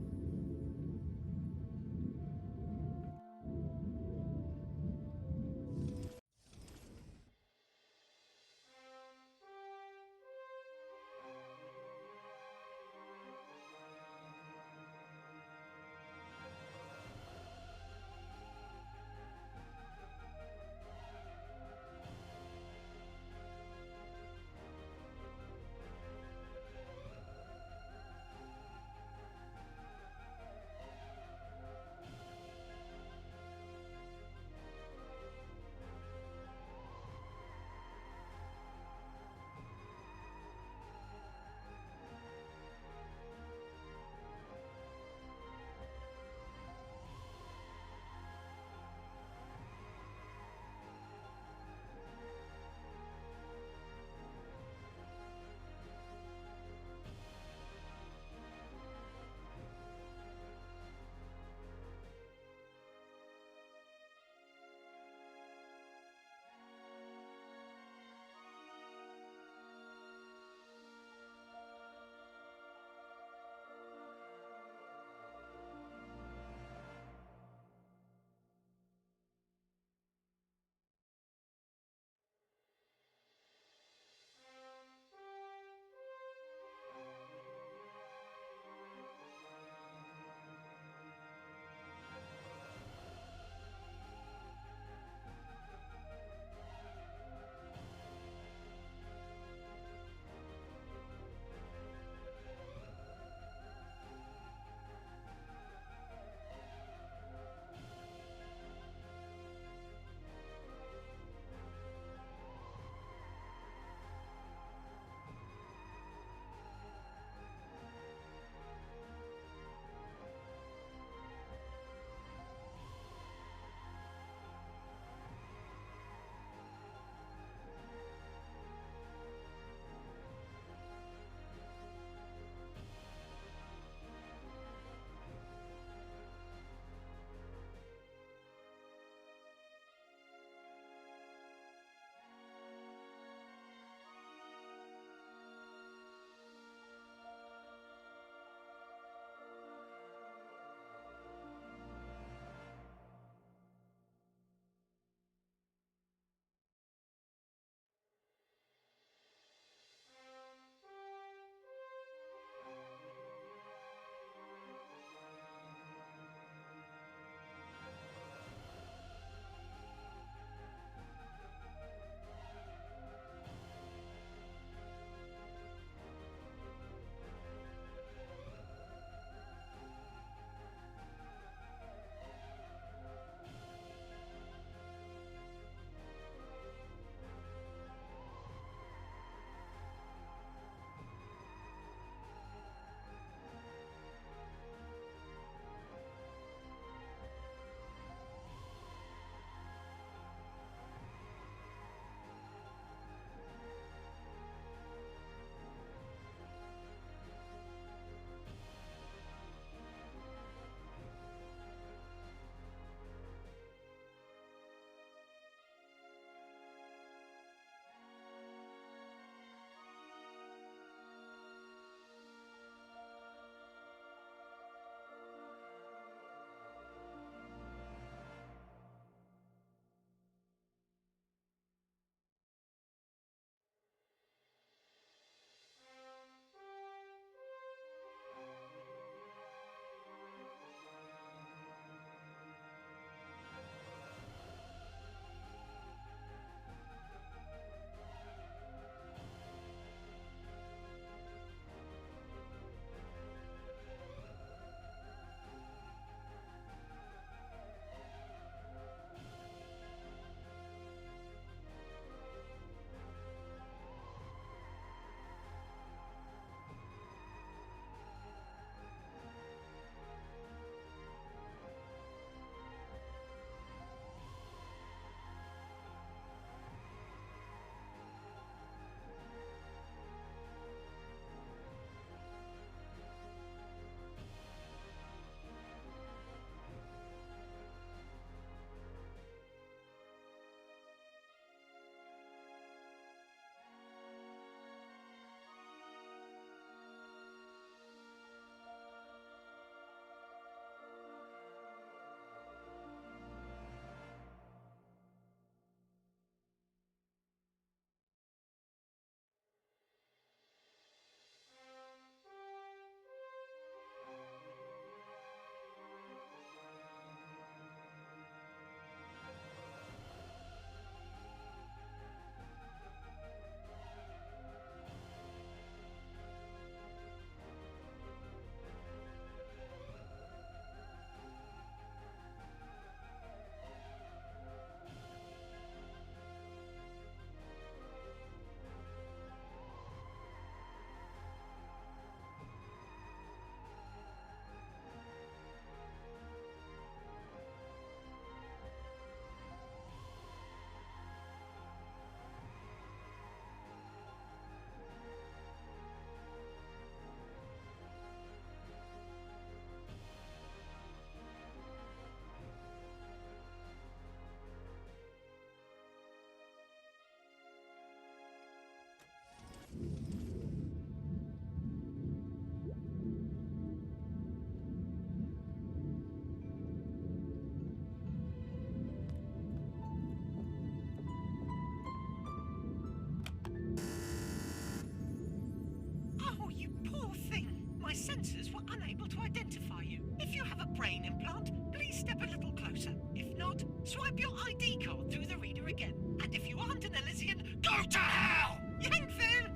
swipe your ID card through the reader again. And if you aren't an Elysian, go to hell! Yankville!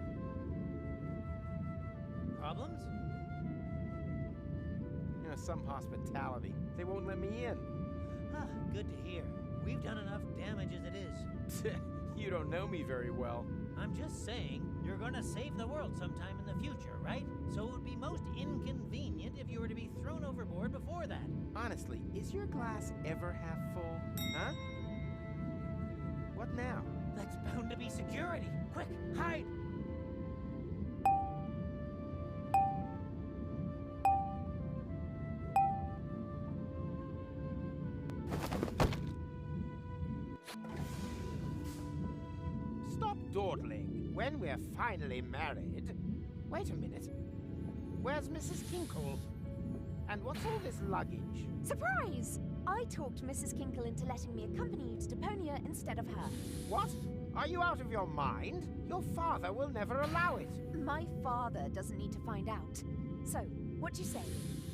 Problems? You know, some hospitality. They won't let me in. Ah, good to hear. We've done enough damage as it is. You don't know me very well. I'm just saying, you're gonna save the world sometime in the future, right? So it would be most inconvenient if you were to be thrown overboard before that. Honestly, is your glass ever half full? Huh? What now? That's bound to be security. Quick, hide! Stop dawdling. When we're finally married... Wait a minute. Where's Mrs. Kinkle? And what's all this luggage? Surprise! I talked Mrs. Kinkle into letting me accompany you to Deponia instead of her. What? Are you out of your mind? Your father will never allow it. My father doesn't need to find out. So, what do you say?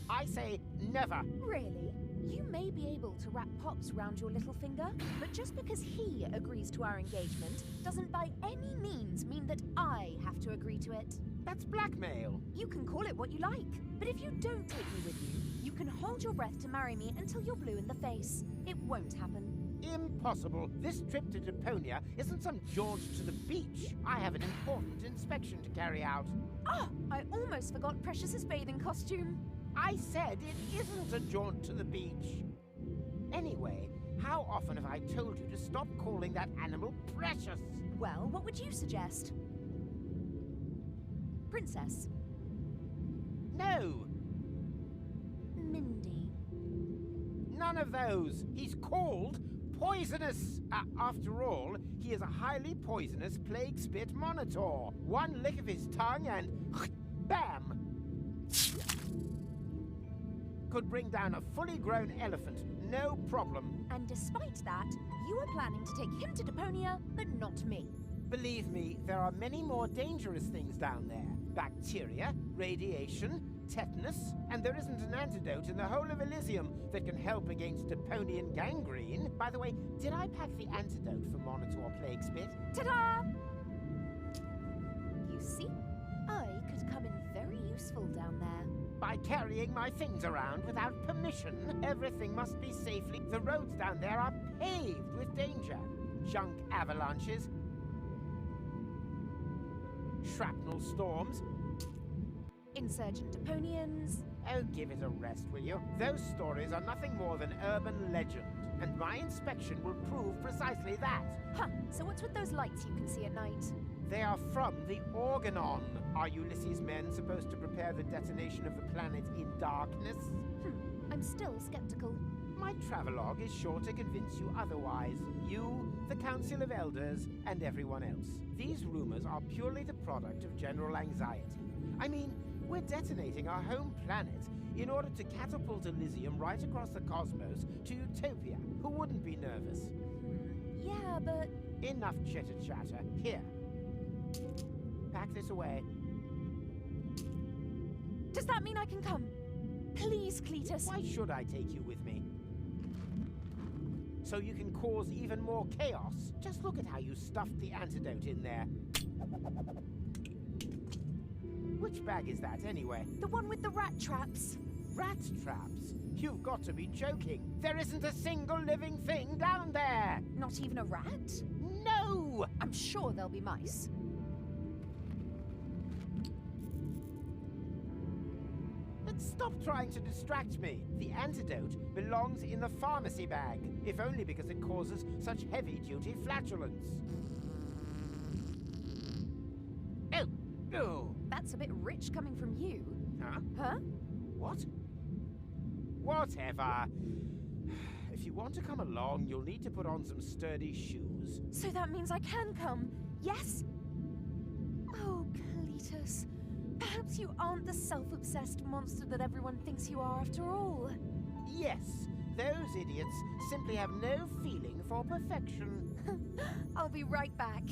I say never. Really? You may be able to wrap Pops round your little finger, but just because he agrees to our engagement doesn't by any means mean that I have to agree to it. That's blackmail. You can call it what you like, but if you don't take me with you, you can hold your breath to marry me until you're blue in the face. It won't happen. Impossible. This trip to Deponia isn't some jaunt to the beach. I have an important inspection to carry out. Ah, I almost forgot Precious's bathing costume. I said it isn't a jaunt to the beach. Anyway, how often have I told you to stop calling that animal Precious? Well, what would you suggest? Princess. No. Mindy. None of those. He's called Poisonous. After all, he is a highly poisonous plague spit monitor. One lick of his tongue and bam! Could bring down a fully grown elephant, no problem. And despite that, you are planning to take him to Deponia, but not me. Believe me, there are many more dangerous things down there. Bacteria, radiation, tetanus, and there isn't an antidote in the whole of Elysium that can help against Deponian gangrene. By the way, did I pack the antidote for Monitor Plague Spit? Ta-da! You see, I could come in very useful down there. By carrying my things around without permission, everything must be safely. The roads down there are paved with danger. Junk avalanches, shrapnel storms. Insurgent Deponians. Oh, give it a rest, will you? Those stories are nothing more than urban legend, and my inspection will prove precisely that. Huh, so what's with those lights you can see at night? They are from the Organon. Are Ulysses' men supposed to prepare the detonation of the planet in darkness? I'm still skeptical. My travelogue is sure to convince you otherwise. You, the Council of Elders, and everyone else. These rumors are purely the product of general anxiety. I mean, we're detonating our home planet in order to catapult Elysium right across the cosmos to Utopia. Who wouldn't be nervous? Yeah, but... Enough chitter-chatter. Here. Pack this away. Does that mean I can come? Please, Cletus. Why should I take you with me? So you can cause even more chaos? Just look at how you stuffed the antidote in there. Which bag is that, anyway? The one with the rat traps. Rat traps? You've got to be joking. There isn't a single living thing down there! Not even a rat? No! I'm sure there'll be mice. Stop trying to distract me. The antidote belongs in the pharmacy bag, if only because it causes such heavy-duty flatulence. Oh! Oh! That's a bit rich coming from you. Huh? Huh? What? Whatever. If you want to come along, you'll need to put on some sturdy shoes. So that means I can come, yes? Oh, Cletus. Perhaps you aren't the self-obsessed monster that everyone thinks you are after all. Yes, those idiots simply have no feeling for perfection. I'll be right back.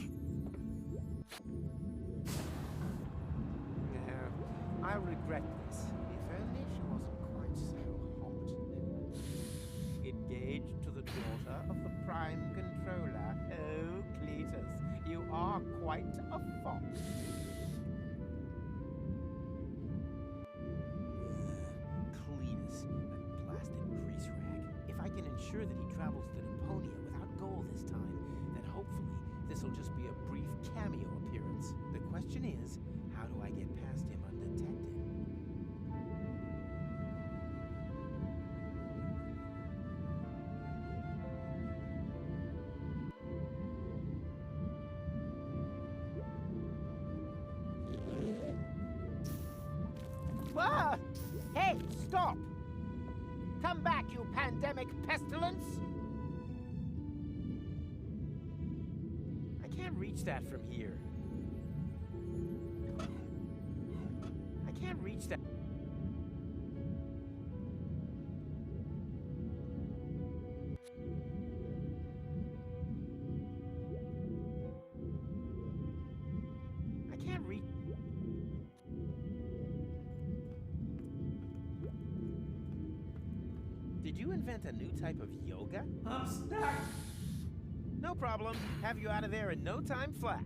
No, I'll regret this. If only she wasn't quite so hot. Engaged to the daughter of the prime controller. Oh, Cletus, you are quite a fox. Cletus, that blasted grease rag. If I can ensure that he travels to Deponia without gold this time, then hopefully this'll just be a brief cameo appearance. The question is, how do I get past him undetected? Ah! Hey, stop! Come back, you pandemic pestilence! I can't reach that from here. I can't reach that. I can't reach. Did you invent a new type of yoga? I'm stuck. No problem. Have you out of there in no time flat.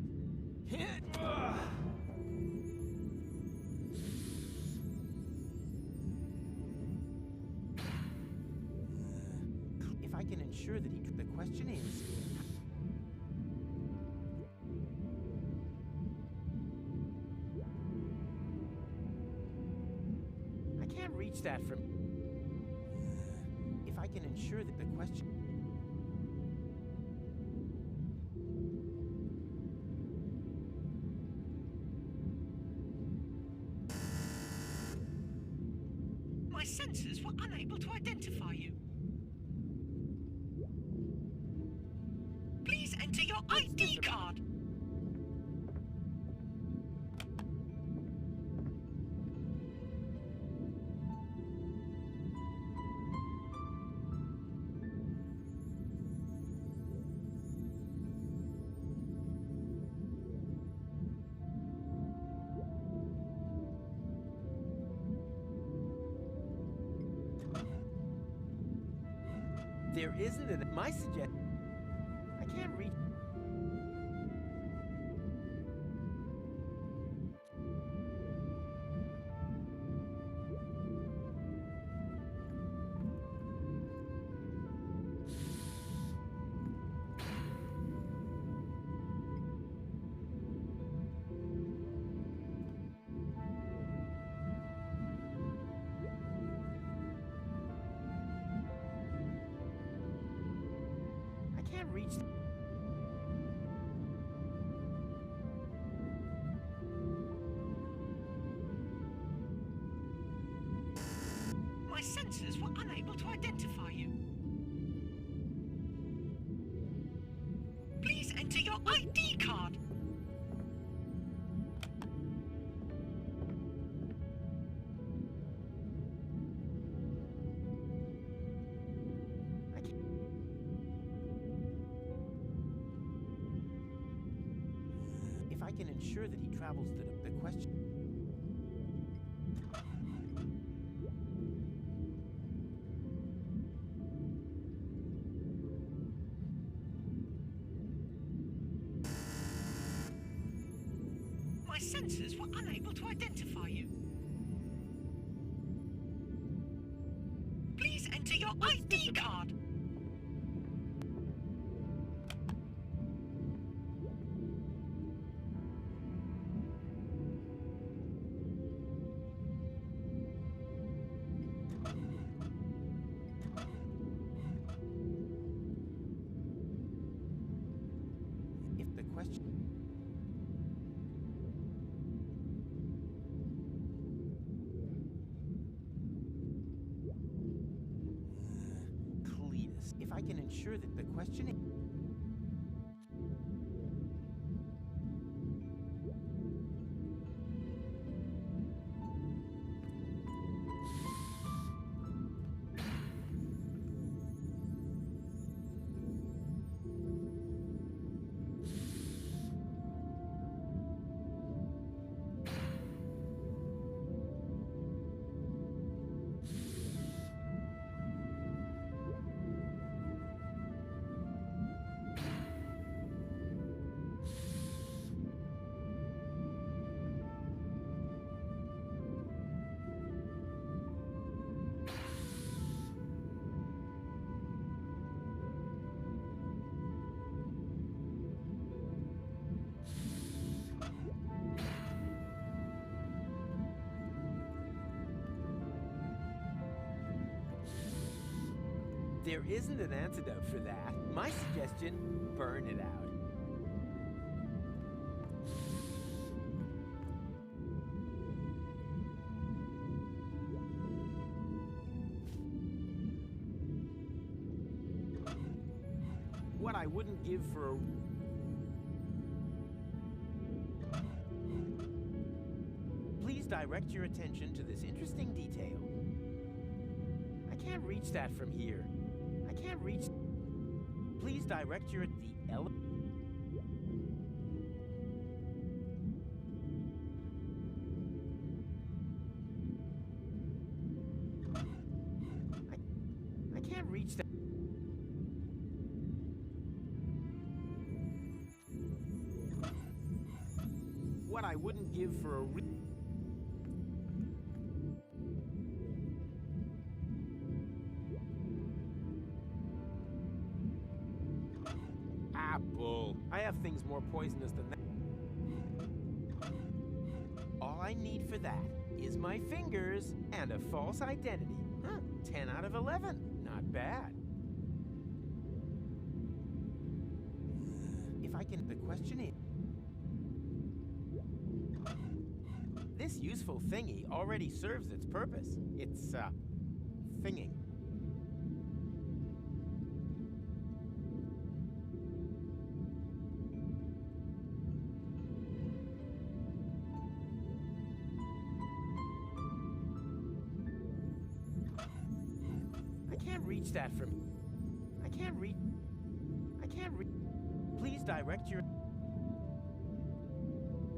If I can ensure that he... The question is... I can't reach that from... If I can ensure that the question... My sensors were unable to identify you. Please enter your ID card. There isn't an... My suggestion... I can't reach... I can't reach... My sensors were unable to identify you. Please enter your ID card. I can't... If I can ensure that he travels to the question... My sensors were unable to identify you. Please enter your ID card. If the question... Cletus, if I can ensure that the question... there isn't an antidote for that, my suggestion, burn it out. What I wouldn't give for a... Please direct your attention to this interesting detail. I can't reach that from here. I can't reach... Please direct your... I can't reach that... What I wouldn't give for a... Apple. I have things more poisonous than that. All I need for that is my fingers and a false identity. Huh, 10 out of 11. Not bad. If I can... The question is... This useful thingy already serves its purpose. It's, thinging. I can't reach that from... I can't reach... Please direct your...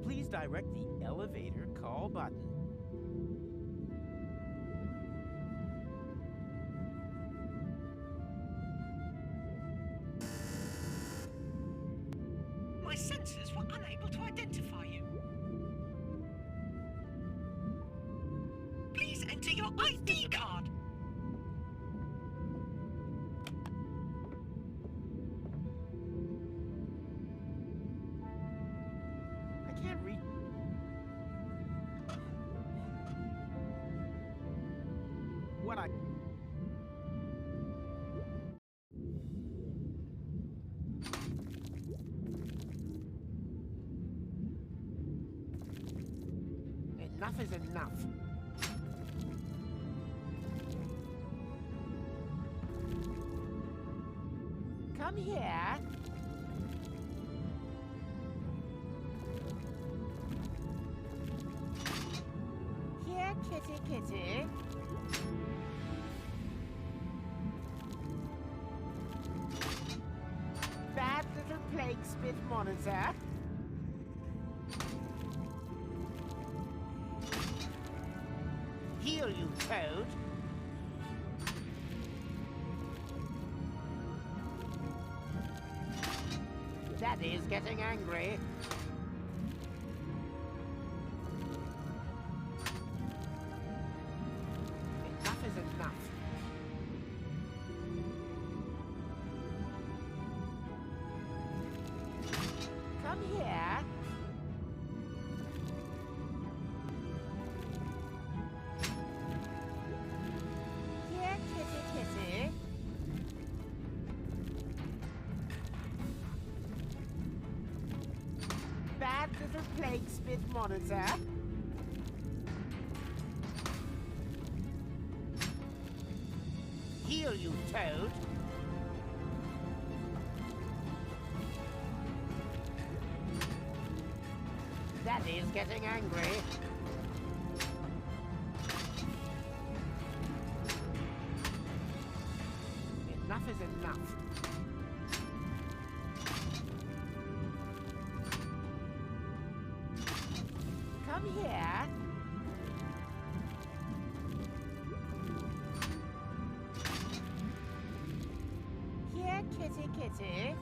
Please direct the elevator call button. My sensors were unable to identify you. Please enter your ID card. I can't read. What I... Enough is enough. Come here. Here, kitty, kitty. Bad little plague spit monitor. Heal, you toad. Daddy's getting angry. Enough is enough. Come here. Here, kitty, kitty. Bad little plague spit monitor. Heal, you toad. Daddy's getting angry. Enough is enough. Come here. Here, kitty, kitty.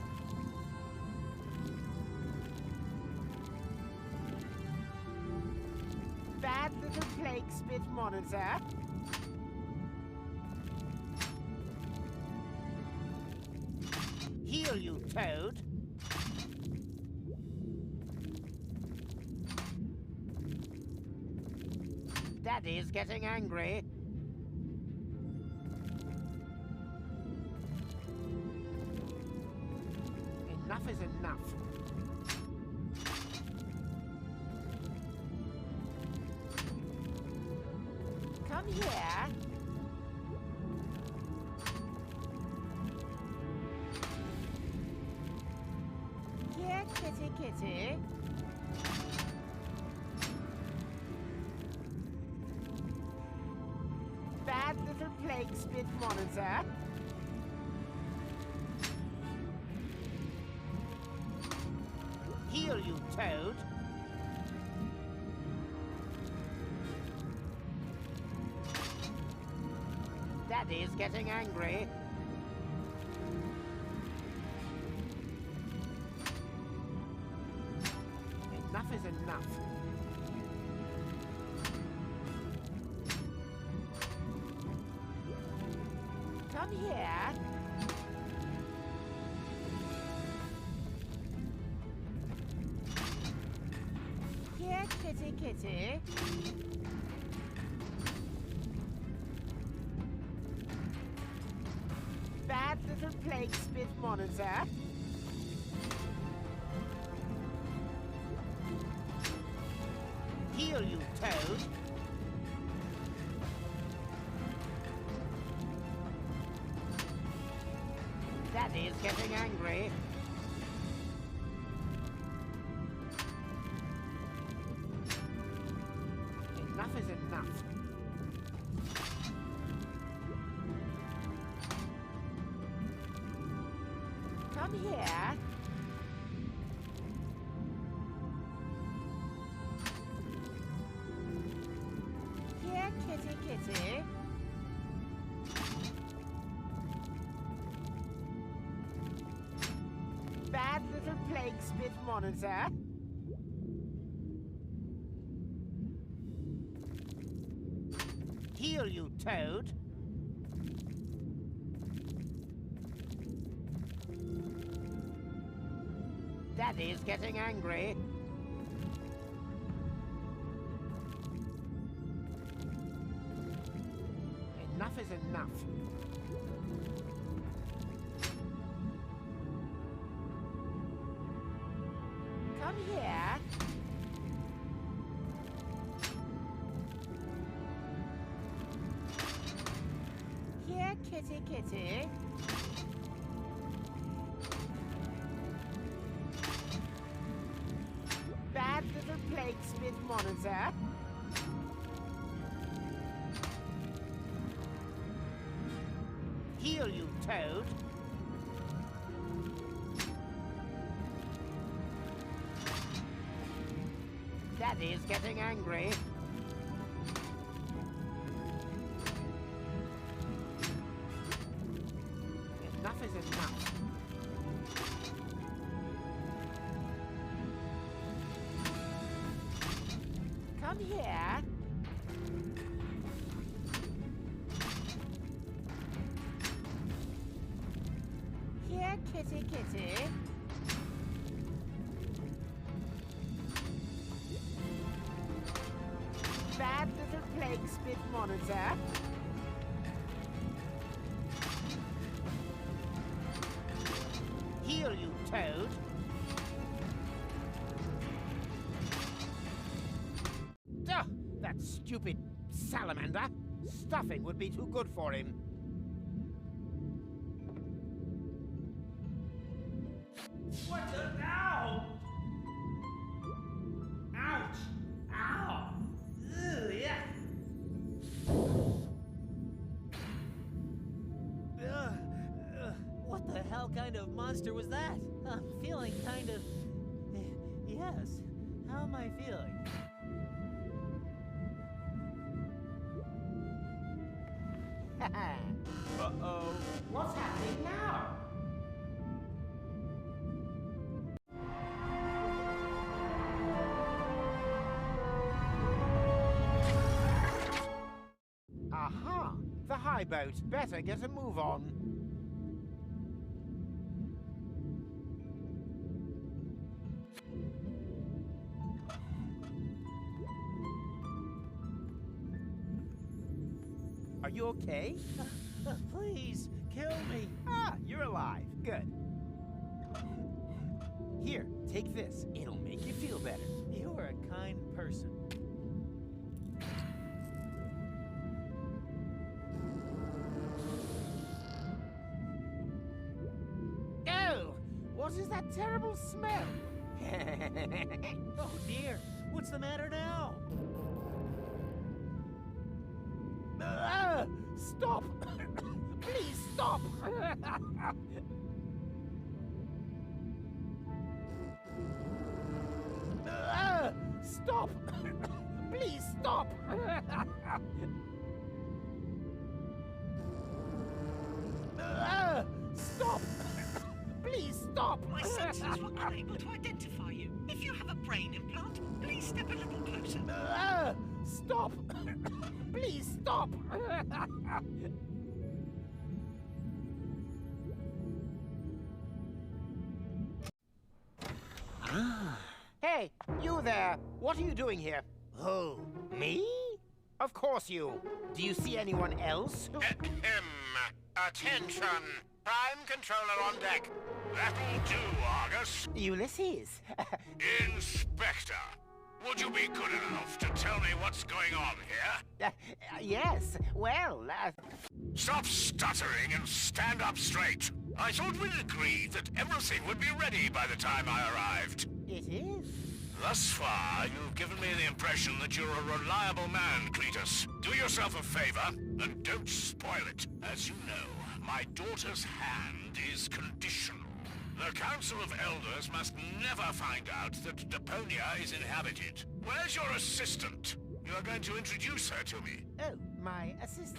Bad little plague spit monitor. Heal, you toad. Daddy's getting angry. Enough is enough. Come here. Here, kitty, kitty. Bad little plague spit monitor. Heal, you toad. Daddy's getting angry. Enough is enough. Come here. Here, kitty, kitty. Bad little plague spit monitor. Heal, you toad. Daddy's getting angry. Enough is enough. Come here. Here, kitty, kitty. Bad little plague spit monitor. Heal, you toad. Daddy's getting angry. Enough is enough. Come here. Here, kitty, kitty. Bad little plague spit monitor. Heal, you toad. Daddy's getting angry. Enough is enough. Come here. Here, kitty, kitty. Bad little plague spit monitor. Heal, you toad. Duh, that stupid salamander. Stuffing would be too good for him. What the? Ow! Ouch! Ow! Ugh, yeah! What the hell kind of monster was that? I'm feeling kind of... Yes. How am I feeling? Uh-oh. What's happening now? Aha! The high boat. Better get a move on. Are you okay? Please, kill me. Ah, you're alive. Good. Here, take this. It'll make you feel better. You are a kind person. Oh! What is that terrible smell? Oh dear, what's the matter now? Stop! Please stop! Stop! Please stop! Stop! Please stop! My sensors were unable to identify you. If you have a brain implant, please step a little closer. Stop! Please stop! Hey, you there! What are you doing here? Who? Me? Of course you. Do you see anyone else? Attention! Prime controller on deck. That'll do, Argus. Ulysses. Inspector, would you be good enough to tell me what's going on here? Yes, well, Stop stuttering and stand up straight. I thought we'd agreed that everything would be ready by the time I arrived. it is. Thus far, you've given me the impression that you're a reliable man, Cletus. Do yourself a favor, and don't spoil it. As you know, my daughter's hand is conditional. The Council of Elders must never find out that Deponia is inhabited. Where's your assistant? You are going to introduce her to me. Oh, my assistant.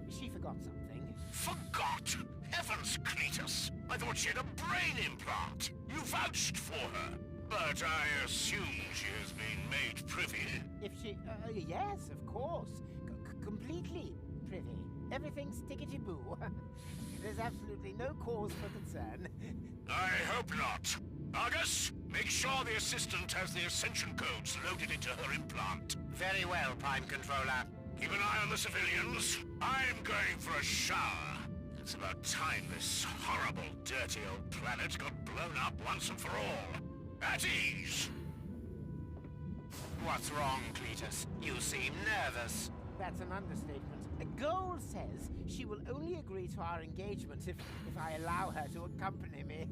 She forgot something. Forgot? Heavens, Cletus! I thought she had a brain implant. You vouched for her. But I assume she has been made privy. If she... yes, of course. Completely privy. Everything's tickety-boo. There's absolutely no cause for concern. I hope not. Argus, make sure the assistant has the ascension codes loaded into her implant. Very well, Prime Controller. Keep an eye on the civilians. I'm going for a shower. It's about time this horrible, dirty old planet got blown up once and for all. At ease. What's wrong, Cletus? You seem nervous. That's an understatement. Gold says she will only agree to our engagement if I allow her to accompany me.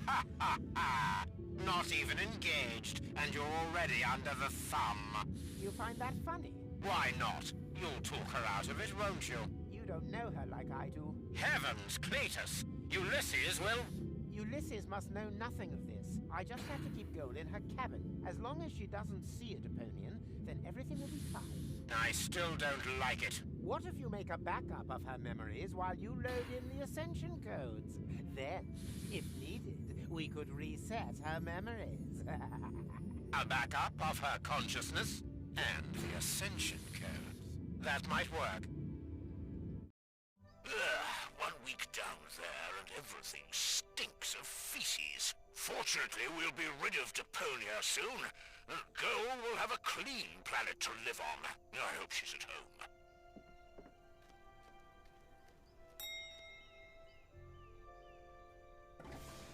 Ha ha ha! Not even engaged, and you're already under the thumb. You find that funny? Why not? You'll talk her out of it, won't you? You don't know her like I do. Heavens, Cletus! Ulysses will... Ulysses must know nothing of this. I just have to keep Gold in her cabin. As long as she doesn't see a Deponian, then everything will be fine. I still don't like it. What if you make a backup of her memories while you load in the ascension codes? Then, if needed, we could reset her memories. A backup of her consciousness and the ascension codes. That might work. Ugh, 1 week down there and everything stinks of feces. Fortunately, we'll be rid of Deponia soon. Goal will have a clean planet to live on. I hope she's at home.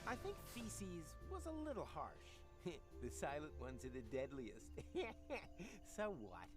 I think feces was a little harsh. The silent ones are the deadliest. So what?